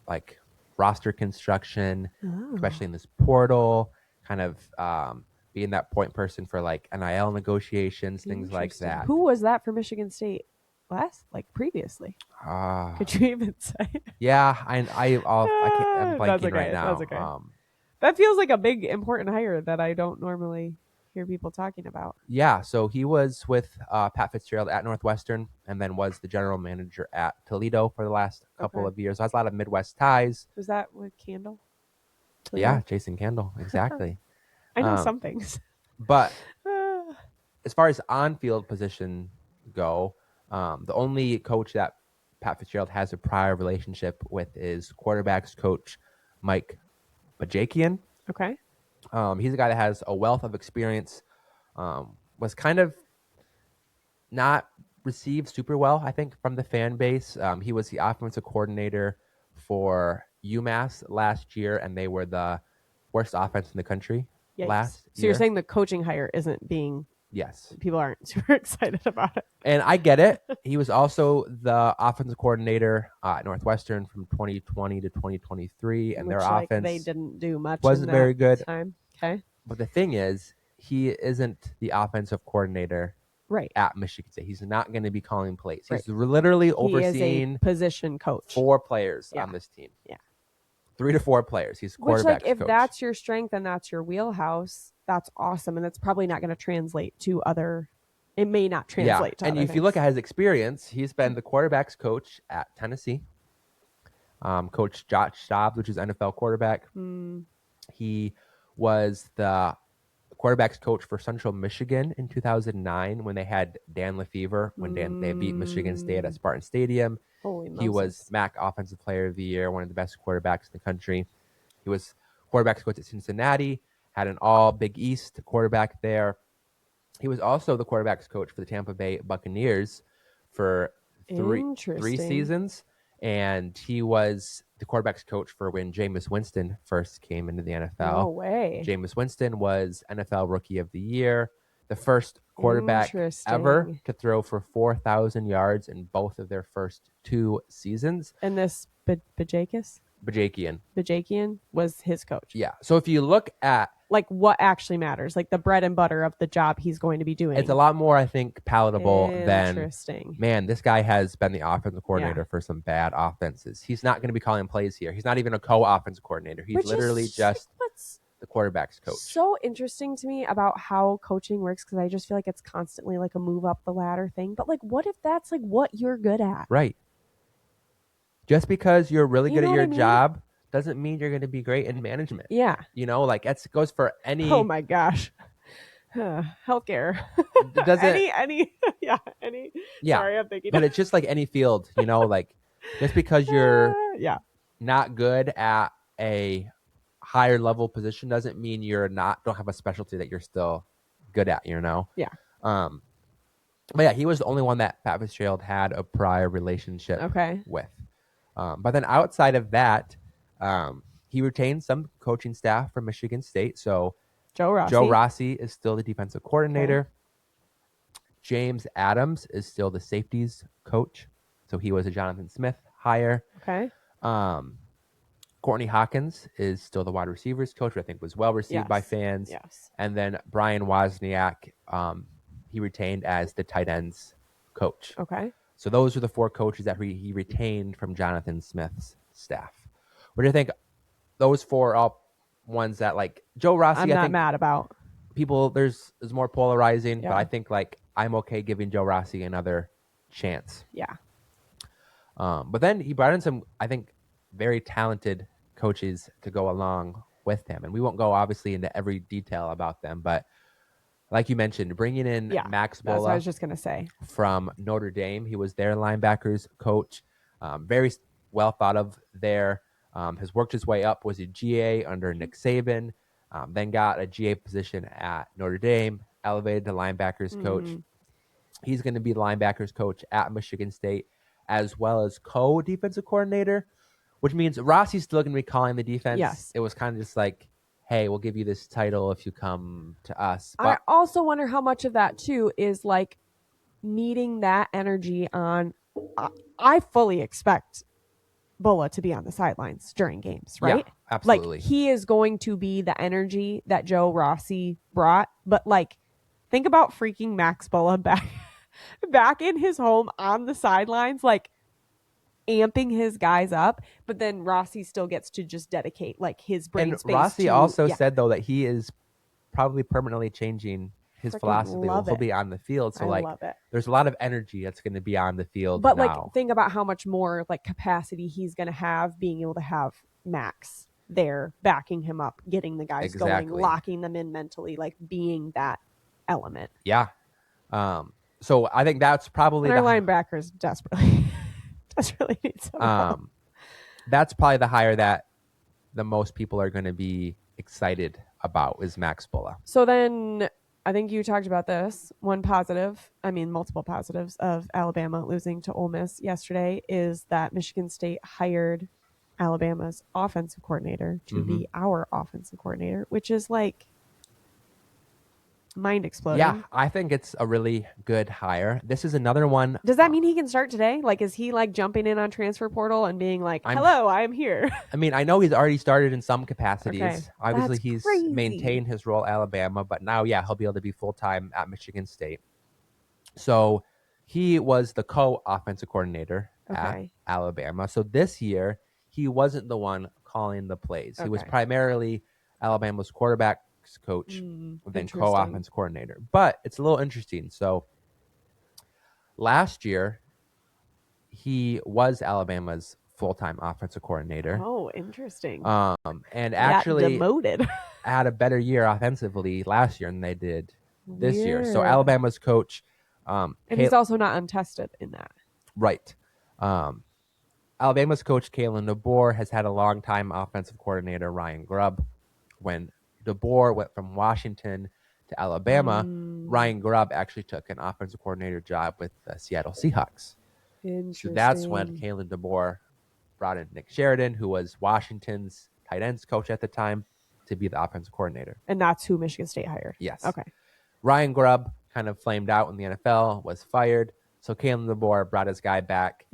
like roster construction, especially in this portal, kind of being that point person for like NIL negotiations, things like that. Who was that for Michigan State previously? Could you even say? Yeah, I'm blanking right now. That's okay. That feels like a big important hire that I don't normally hear people talking about. Yeah, so he was with Pat Fitzgerald at Northwestern and then was the general manager at Toledo for the last couple of years. So has a lot of Midwest ties. Was that with Candle? Toledo? Yeah, Jason Candle, exactly. I know some things. But as far as on-field position go, the only coach that Pat Fitzgerald has a prior relationship with is quarterbacks coach Mike Bajakian. Okay. He's a guy that has a wealth of experience, was kind of not received super well, I think, from the fan base. He was the offensive coordinator for UMass last year, and they were the worst offense in the country last year. So you're saying the coaching hire isn't being... Yes. People aren't super excited about it. And I get it. He was also the offensive coordinator at Northwestern from 2020 to 2023, and their offense they didn't do much. Wasn't very good. Time. Okay. But the thing is, he isn't the offensive coordinator at Michigan State. He's not going to be calling plays. He's literally overseeing a position coach. 4 players on this team. Yeah. 3 to 4 players. He's quarterback coach. If that's your strength and that's your wheelhouse, that's awesome. And that's probably not going to translate to other... It may not translate to other things. You look at his experience, he's been the quarterback's coach at Tennessee. Coach Josh Dobbs, which is NFL quarterback. He was the quarterback's coach for Central Michigan in 2009 when they had Dan Lefevre, when they beat Michigan State at Spartan Stadium. He was MAC Offensive Player of the Year, one of the best quarterbacks in the country. He was quarterback's coach at Cincinnati, had an all Big East quarterback there. He was also the quarterback's coach for the Tampa Bay Buccaneers for 3 seasons. And he was the quarterback's coach for when Jameis Winston first came into the NFL. No way. Jameis Winston was NFL Rookie of the Year, the first quarterback ever to throw for 4,000 yards in both of their first 2 seasons. And this Bajakis? Bajakian was his coach. Yeah. So if you look at like what actually matters, like the bread and butter of the job he's going to be doing, it's a lot more, I think, palatable than, interesting. man, this guy has been the offensive coordinator for some bad offenses. He's not going to be calling plays here. He's not even a co-offensive coordinator. He's literally just the quarterback's coach. So interesting to me about how coaching works, because I just feel like it's constantly like a move up the ladder thing. But like, what if that's like what you're good at? Right. Just because you're really good at your job doesn't mean you're going to be great in management. Yeah. You know, like it goes for any. Oh my gosh. Healthcare. Does it? Any. Any. Yeah. Sorry, I'm thinking. But it's just like any field, you know, like just because you're not good at a higher level position doesn't mean don't have a specialty that you're still good at, you know? Yeah. But yeah, he was the only one that Pat Fitzgerald had a prior relationship with. But then outside of that, he retained some coaching staff from Michigan State. So Joe Rossi is still the defensive coordinator. Okay. James Adams is still the safeties coach. So he was a Jonathan Smith hire. Okay. Courtney Hawkins is still the wide receivers coach, which I think was well received by fans. Yes. And then Brian Wozniak, he retained as the tight ends coach. Okay. So those are the 4 coaches that he retained from Jonathan Smith's staff. What do you think? Those 4 are all ones that, like, Joe Rossi, I'm not mad about. People, there's more polarizing, but I think, like, I'm okay giving Joe Rossi another chance. Yeah. But then he brought in some, I think, very talented coaches to go along with him. And we won't go, obviously, into every detail about them, but like you mentioned, bringing in Max Bball. That's what I was just going to say. From Notre Dame. He was their linebackers coach. Very well thought of there. Has worked his way up, was a GA under Nick Saban, then got a GA position at Notre Dame, elevated to linebackers coach. He's going to be the linebackers coach at Michigan State, as well as co-defensive coordinator, which means Rossi's still going to be calling the defense. Yes. It was kind of just like, hey, we'll give you this title if you come to us. But I also wonder how much of that, too, is like needing that energy on. I fully expect Bball to be on the sidelines during games, right? Yeah, absolutely. Like, he is going to be the energy that Joe Rossi brought. But, like, think about freaking Max Bball back in his home on the sidelines, like, amping his guys up, but then Rossi still gets to just dedicate like his brain space. And Rossi also said, though, that he is probably permanently changing his philosophy. He'll be on the field. So like there's a lot of energy that's going to be on the field. But like think about how much more like capacity he's going to have being able to have Max there backing him up, getting the guys going, locking them in mentally, like being that element. Yeah. So I think that's probably our linebackers desperately need some help. That's probably the hire that the most people are going to be excited about is Max Bball. So then I think you talked about this. Multiple positives of Alabama losing to Ole Miss yesterday is that Michigan State hired Alabama's offensive coordinator to be our offensive coordinator, which is like mind exploding. Yeah, I think it's a really good hire. This is another one. Does that mean he can start today? Like, is he like jumping in on transfer portal and being like, hello, I'm here? I mean, I know he's already started in some capacities. Okay. Obviously, he's maintained his role at Alabama, but now, he'll be able to be full-time at Michigan State. So he was the co-offensive coordinator at Alabama. So this year, he wasn't the one calling the plays. He was primarily Alabama's quarterback coach, then co-offense coordinator. But it's a little interesting. So last year, he was Alabama's full-time offensive coordinator. Oh, interesting. And actually demoted. had a better year offensively last year than they did this year. So Alabama's coach. And he's also not untested in that. Right. Alabama's coach, Kalen DeBoer, has had a long-time offensive coordinator, Ryan Grubb. When DeBoer went from Washington to Alabama, Ryan Grubb actually took an offensive coordinator job with the Seattle Seahawks. So that's when Kalen DeBoer brought in Nick Sheridan, who was Washington's tight ends coach at the time, to be the offensive coordinator. And that's who Michigan State hired? Yes. Okay. Ryan Grubb kind of flamed out in the NFL, was fired. So Kalen DeBoer brought his guy back,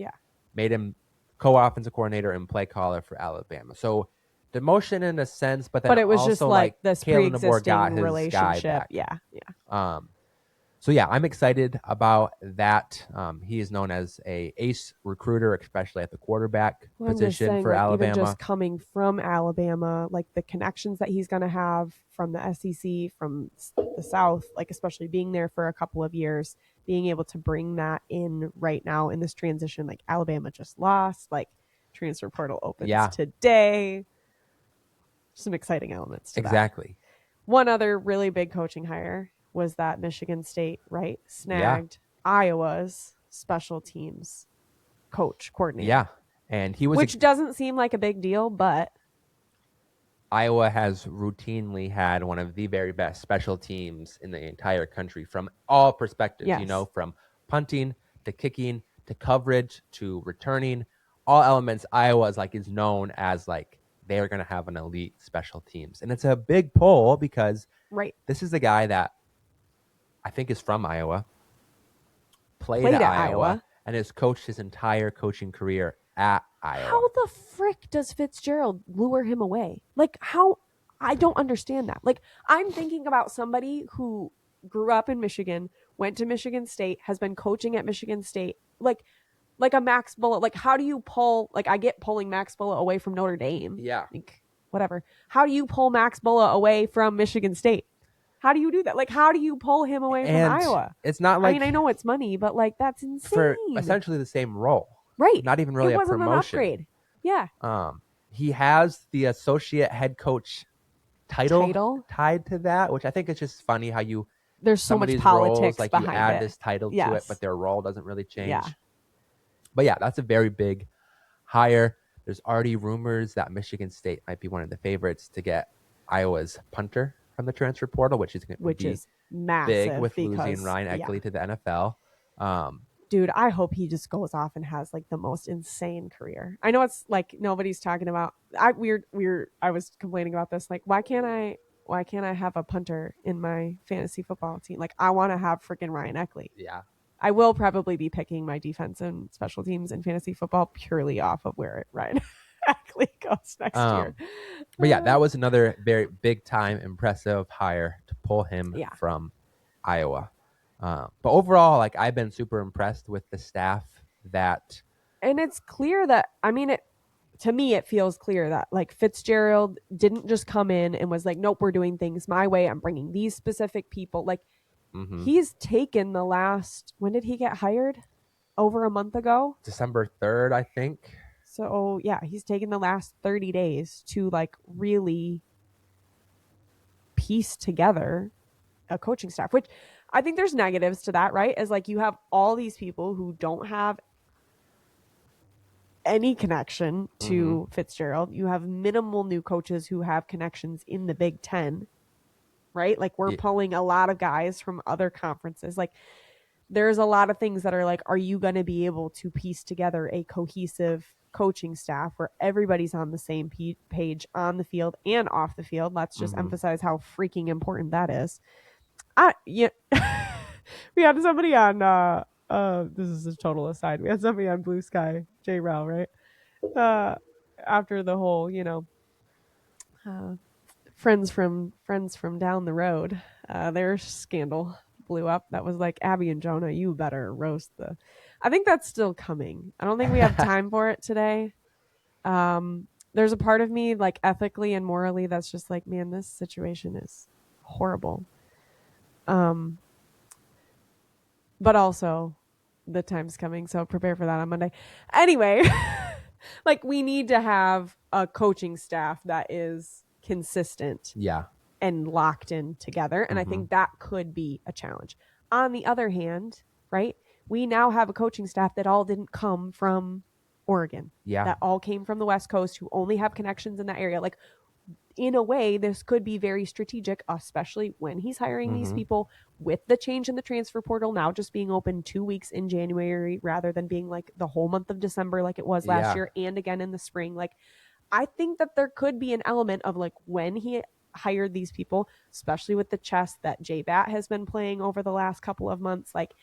made him co-offensive coordinator and play caller for Alabama. So demotion in a sense, but then But it was just also like like this Kalen DeBoer got pre-existing his guy relationship. back. Yeah. So yeah, I'm excited about that. He is known as a ace recruiter, especially at the quarterback Well, I'm just position saying, for like, even Alabama. just coming from Alabama, like the connections that he's going to have from the SEC, from the South, like, especially being there for a couple of years, being able to bring that in right now in this transition. Like, Alabama just lost, like, transfer portal opens Yeah, today. Some exciting elements to that. exactly. One other really big coaching hire was that Michigan State, right, snagged Iowa's special teams coach coordinator. Yeah, and he was Which doesn't seem like a big deal, but Iowa has routinely had one of the very best special teams in the entire country from all perspectives, yes. from punting to kicking to coverage to returning, all elements. Iowa is known as like they're going to have an elite special teams. And it's a big pull because Right. this is a guy that I think is from Iowa, played Played at at Iowa, Iowa. and has coached his entire coaching career at How Iowa. the frick does Fitzgerald lure him away? Like, how? I don't understand that. Like, I'm thinking about somebody who grew up in Michigan, went to Michigan State, has been coaching at Michigan State, like a Max Bullough. Like, how do you pull? Like, I get pulling Max Bullough away from Notre Dame. Yeah. Like, whatever. How do you pull Max Bullough away from Michigan State? How do you do that? Like, how do you pull him away from And Iowa? it's not I like mean, I know it's money, but like that's insane. for essentially the same role. Right. Not even really it a wasn't promotion. An upgrade. Yeah. He has the associate head coach title tied to that, which I think is just funny how you there's so much politics roles, like behind you add it. this title Yes. to it, but their role doesn't really change. Yeah. But yeah, that's a very big hire. There's already rumors that Michigan State might be one of the favorites to get Iowa's punter from the transfer portal, which is going to be massive big with losing Ryan Eckley to the NFL. Dude, I hope he just goes off and has like the most insane career. I know it's like nobody's talking about. I was complaining about this. Like, why can't I have a punter in my fantasy football team? Like, I want to have freaking Ryan Eckley. Yeah. I will probably be picking my defense and special teams in fantasy football purely off of where Ryan Eckley goes next year. But yeah, that was another very big time impressive hire to pull him from Iowa. But overall, like I've been super impressed with the staff that. And it's clear that, I mean, to me, it feels clear that like Fitzgerald didn't just come in and was like, nope, we're doing things my way. I'm bringing these specific people. Like he's taken the last, when did he get hired? Over a month ago? December 3rd, I think. So yeah, he's taken the last 30 days to like really piece together a coaching staff, which I think there's negatives to that, right? As like you have all these people who don't have any connection to Fitzgerald. You have minimal new coaches who have connections in the Big Ten, right? Like we're pulling a lot of guys from other conferences. Like there's a lot of things that are like, are you going to be able to piece together a cohesive coaching staff where everybody's on the same page on the field and off the field? Let's just emphasize how freaking important that is. We had somebody on this is a total aside. We had somebody on Blue Sky, J Rel, right? After the whole, friends from down the road, their scandal blew up. That was like, Abby and Jonah, you better roast I think that's still coming. I don't think we have time for it today. There's a part of me, like ethically and morally, that's just like, man, this situation is horrible. But also the time's coming, so prepare for that on Monday. Anyway, like we need to have a coaching staff that is consistent and locked in together. And I think that could be a challenge. On the other hand, right, we now have a coaching staff that all didn't come from Oregon. That all came from the West Coast, who only have connections in that area. Like, in a way, this could be very strategic, especially when he's hiring these people with the change in the transfer portal now just being open 2 weeks in January rather than being like the whole month of December like it was last year and again in the spring. Like, I think that there could be an element of like when he hired these people, especially with the chess that J-Bat has been playing over the last couple of months, like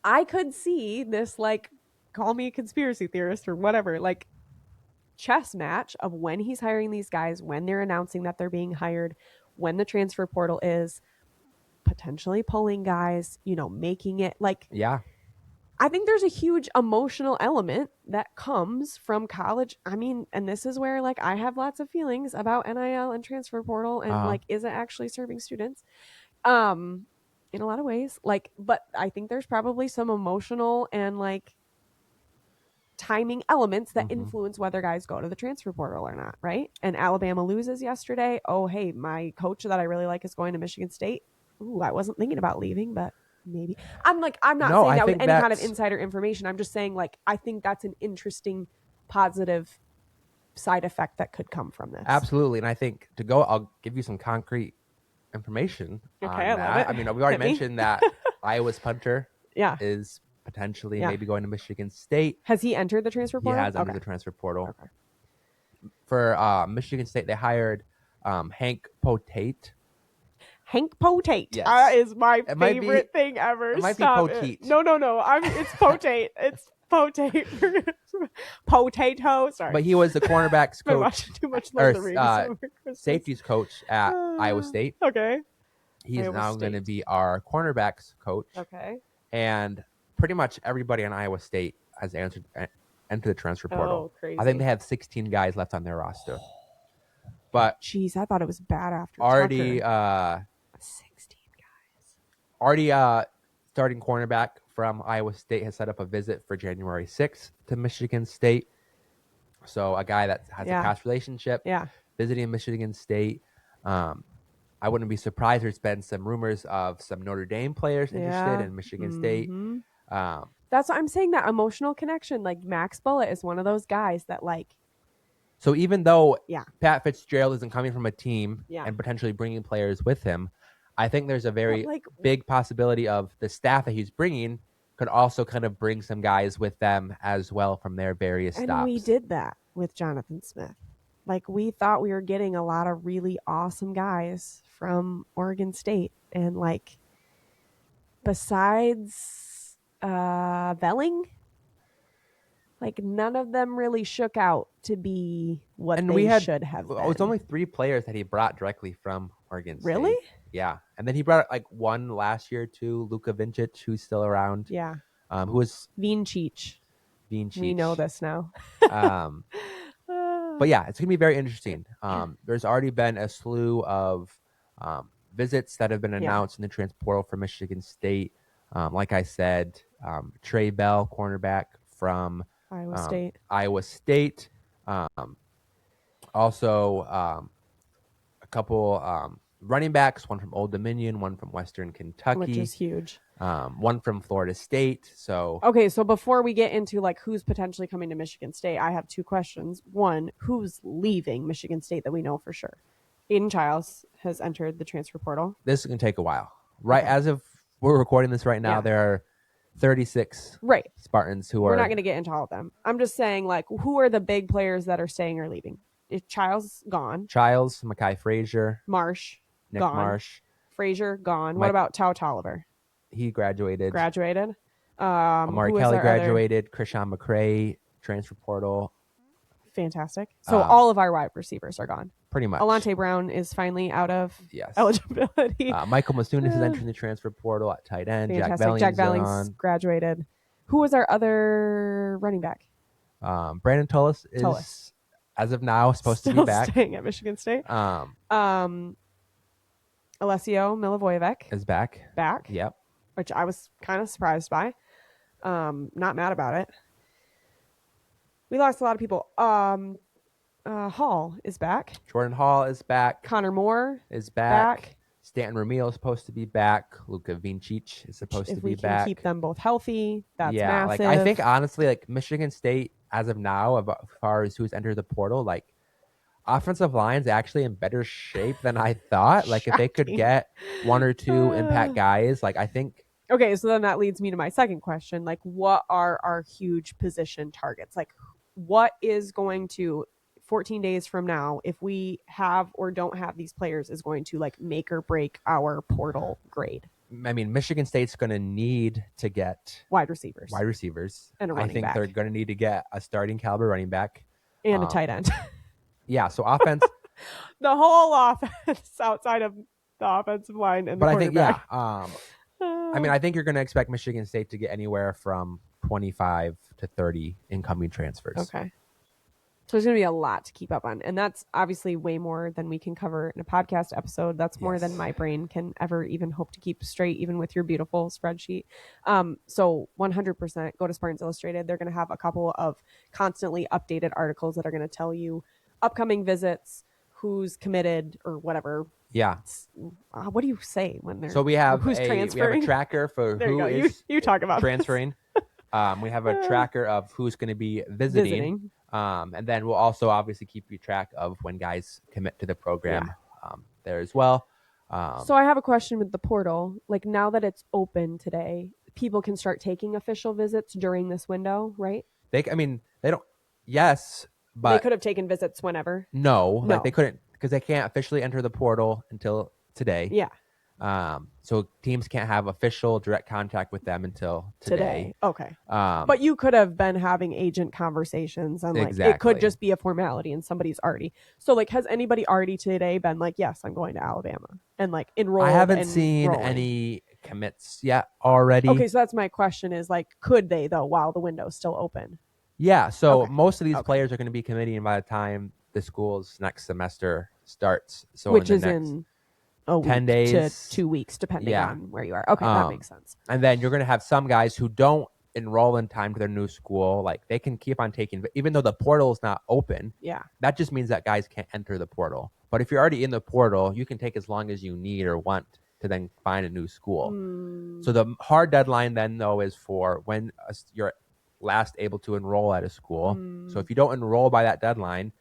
I could see this like call me a conspiracy theorist or whatever, like chess match of when he's hiring these guys, when they're announcing that they're being hired, when the transfer portal is, potentially pulling guys, making it like, Yeah. I think there's a huge emotional element that comes from college. I mean, and this is where like I have lots of feelings about NIL and transfer portal and like, is it actually serving students? In a lot of ways, like, but I think there's probably some emotional and like timing elements that influence whether guys go to the transfer portal or not, right? And Alabama loses yesterday. Oh, hey, my coach that I really like is going to Michigan State. Ooh, I wasn't thinking about leaving, but maybe. I'm not saying that with any kind of insider information. I'm just saying, like, I think that's an interesting positive side effect that could come from this. Absolutely. And I think I'll give you some concrete information Okay, on I love that. it. I mean, we've already mentioned that Iowa's punter is potentially maybe going to Michigan State. Has he entered the transfer portal? He has entered the transfer portal. Okay. For Michigan State, they hired Hank Potate. Hank Potate. Yes. Is my favorite thing ever. It might be Potate. No. It's Potate. It's Potate. Potato. Sorry. But he was the cornerbacks coach. I'm watching too much Lord of the Rings. Safeties coach at Iowa State. Okay. He's now going to be our cornerbacks coach. Okay. And pretty much everybody on Iowa State has entered the transfer portal. Oh, crazy. I think they have 16 guys left on their roster. But jeez, I thought it was bad after already 16 guys. Already starting cornerback from Iowa State has set up a visit for January 6th to Michigan State. So a guy that has a past relationship visiting Michigan State. I wouldn't be surprised. There's been some rumors of some Notre Dame players interested in Michigan State. That's what I'm saying, that emotional connection. Like Max Bullitt is one of those guys that like. So even though Pat Fitzgerald isn't coming from a team and potentially bringing players with him, I think there's a very big possibility of the staff that he's bringing could also kind of bring some guys with them as well from their various stops. And we did that with Jonathan Smith. Like we thought we were getting a lot of really awesome guys from Oregon State. And like besides Velling, like none of them really shook out to be what they should have been. It was only 3 players that he brought directly from Oregon State. Really? Yeah. And then he brought like one last year too, Luka Vincic, who's still around. Yeah. Who was Vincic. We know this now. But yeah, it's going to be very interesting. There's already been a slew of visits that have been announced in the transfer portal for Michigan State. Like I said, Trey Bell, cornerback from Iowa State. Also, a couple running backs, one from Old Dominion, one from Western Kentucky. Which is huge. One from Florida State. So before we get into like who's potentially coming to Michigan State, I have 2 questions. One, who's leaving Michigan State that we know for sure? Aiden Childs has entered the transfer portal. This is going to take a while. Right, as of we're recording this right now, there are 36 Spartans who We're not going to get into all of them. I'm just saying, like, who are the big players that are staying or leaving? If Childs gone. Childs, Mekhi Frazier. Marsh. Nick gone. Marsh. Frazier gone. What about Tao Tolliver? He graduated. Amari Kelly graduated. Krishan McCray, transfer portal. Fantastic. So all of our wide receivers are gone. Pretty much. Alante Brown is finally out of eligibility. Michael Masunis is entering the transfer portal at tight end. Fantastic. Jack Bellings graduated. Who was our other running back? Brandon Tullis is, as of now, supposed to be back. Staying at Michigan State. Alessio Milivojevic is back. Yep. Which I was kind of surprised by. Not mad about it. We lost a lot of people. Hall is back. Jordan Hall is back. Connor Moore is back. Stanton Ramil is supposed to be back. Luka Vincic is supposed to be back. If we can keep them both healthy, that's massive. Like I think honestly, like Michigan State, as of now, as far as who's entered the portal, like offensive line's actually in better shape than I thought. Like if they could get 1 or 2 impact guys, like I think. Okay, so then that leads me to my second question. Like, what are our huge position targets? Like, what is going to 14 days from now, if we have or don't have these players, is going to like make or break our portal grade? I mean, Michigan State's going to need to get wide receivers and a I running think back they're going to need to get a starting caliber running back and a tight end. Yeah, so offense. The whole offense outside of the offensive line and the quarterback. I think I mean, I think you're going to expect Michigan State to get anywhere from 25 to 30 incoming transfers. Okay. So there's going to be a lot to keep up on. And that's obviously way more than we can cover in a podcast episode. That's more than my brain can ever even hope to keep straight, even with your beautiful spreadsheet. So 100% go to Spartans Illustrated. They're going to have a couple of constantly updated articles that are going to tell you upcoming visits, who's committed or whatever. Yeah. What do you say when they're we have who's transferring? We have a tracker for there who you is you talk about transferring. We have a tracker of who's going to be visiting. And then we'll also obviously keep you track of when guys commit to the program there as well. So I have a question with the portal. Like now that it's open today, people can start taking official visits during this window, right? They don't. Yes, but they could have taken visits whenever. No, like they couldn't because they can't officially enter the portal until today. Yeah. So teams can't have official direct contact with them until today. Okay. But you could have been having agent conversations and like it could just be a formality and somebody's already. So like has anybody already today been like, yes, I'm going to Alabama and like enrolled? I haven't seen any commits yet already. Okay, so that's my question is like, could they though while the window's still open? Yeah, so most of these players are going to be committing by the time the school's next semester starts. So which is in 10 days to 2 weeks, depending on where you are. Okay, that makes sense. And then you're going to have some guys who don't enroll in time to their new school. Like they can keep on taking, even though the portal is not open. Yeah, that just means that guys can't enter the portal. But if you're already in the portal, you can take as long as you need or want to then find a new school. So the hard deadline then though is for when you're last able to enroll at a school. So if you don't enroll by that deadline,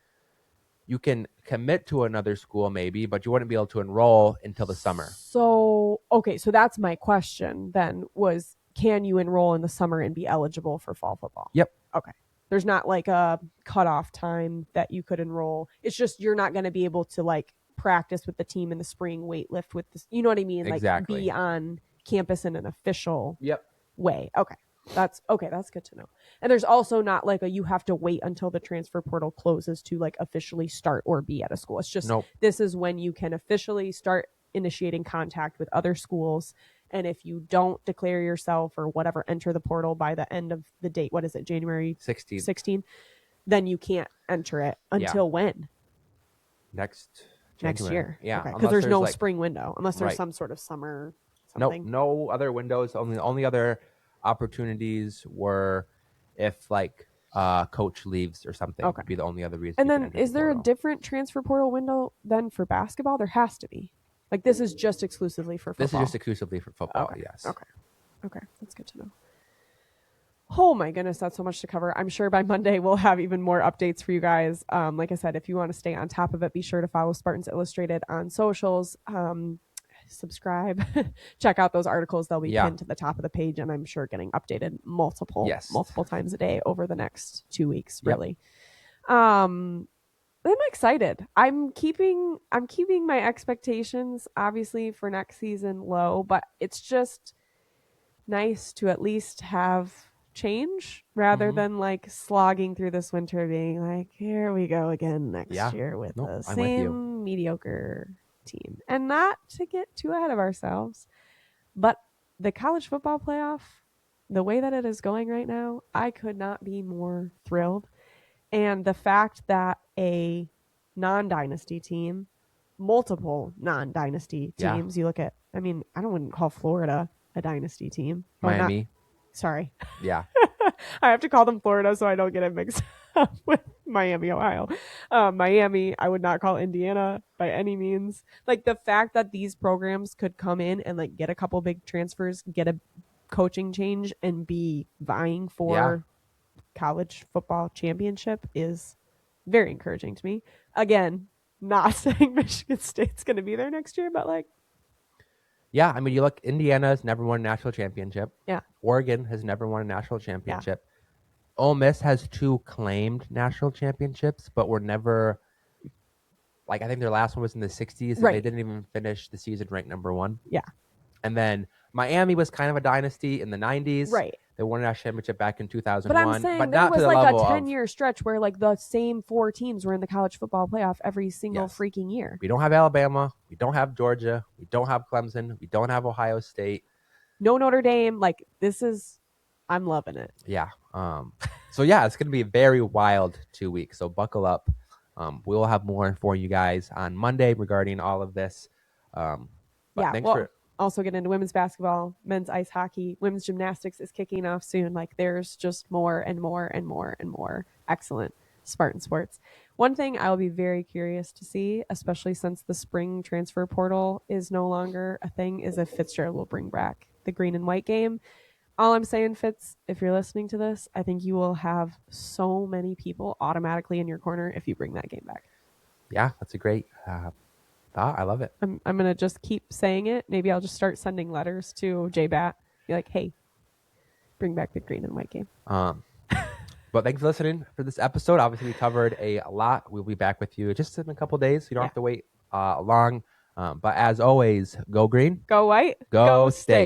you can commit to another school maybe, but you wouldn't be able to enroll until the summer. So, okay, so that's my question then was, can you enroll in the summer and be eligible for fall football? Yep. Okay. There's not like a cutoff time that you could enroll. It's just you're not going to be able to like practice with the team in the spring, weight lift with this, you know what I mean? Exactly. Like be on campus in an official way. Okay. That's good to know. And there's also not like you have to wait until the transfer portal closes to like officially start or be at a school. It's just This is when you can officially start initiating contact with other schools. And if you don't declare yourself or whatever, enter the portal by the end of the date, what is it, January 16, then you can't enter it until when? Next year. Yeah. Because there's no spring window unless there's some sort of summer something. No other windows. Only other opportunities were if like coach leaves or something. Would be the only other reason. And then is there a different transfer portal window than for basketball? There has to be. Like this is just exclusively for football. This is just exclusively for football. Yes. Okay, that's good to know. Oh my goodness, that's so much to cover. I'm sure by Monday we'll have even more updates for you guys. Like I said, if you want to stay on top of it, be sure to follow Spartans Illustrated on socials. Subscribe, check out those articles. They'll be pinned to the top of the page, and I'm sure getting updated multiple times a day over the next 2 weeks. Really, I'm excited. I'm keeping my expectations obviously for next season low, but it's just nice to at least have change rather than like slogging through this winter being like, here we go again next year with the same mediocre team. And not to get too ahead of ourselves, but the college football playoff, the way that it is going right now, I could not be more thrilled. And the fact that a non-dynasty team, multiple non-dynasty teams, you look at, I mean, I wouldn't call Florida a dynasty team. Miami. Sorry. Yeah. I have to call them Florida so I don't get it mixed up with Miami, Ohio. Miami, I would not call Indiana by any means. Like the fact that these programs could come in and like get a couple big transfers, get a coaching change, and be vying for college football championship is very encouraging to me. Again, not saying Michigan State's going to be there next year, but like, yeah, I mean, you look, Indiana's never won a national championship. Yeah. Oregon has never won a national championship. Yeah. Ole Miss has 2 claimed national championships, but were never, like, I think their last one was in the 60s, and they didn't even finish the season ranked number 1. Yeah. And then Miami was kind of a dynasty in the 90s. Right. They won a national championship back in But I'm 2001, saying but there not to was the like a level of 10-year stretch where like the same 4 teams were in the college football playoff every single yes. freaking year. We don't have Alabama. We don't have Georgia. We don't have Clemson. We don't have Ohio State. No Notre Dame. Like I'm loving it. Yeah. So yeah, it's going to be a very wild 2 weeks. So buckle up. We'll have more for you guys on Monday regarding all of this. But yeah. thanks Well, for also get into women's basketball, men's ice hockey, women's gymnastics is kicking off soon. Like there's just more and more and more and more excellent Spartan sports. One thing I will be very curious to see, especially since the spring transfer portal is no longer a thing, is if Fitzgerald will bring back the green and white game. All I'm saying, Fitz, if you're listening to this, I think you will have so many people automatically in your corner if you bring that game back. Yeah, that's a great thought. I love it. I'm going to just keep saying it. Maybe I'll just start sending letters to J-Bat. Be like, hey, bring back the green and white game. But thanks for listening for this episode. Obviously, we covered a lot. We'll be back with you just in a couple days. You don't have to wait long. But as always, go green. Go white. Go state.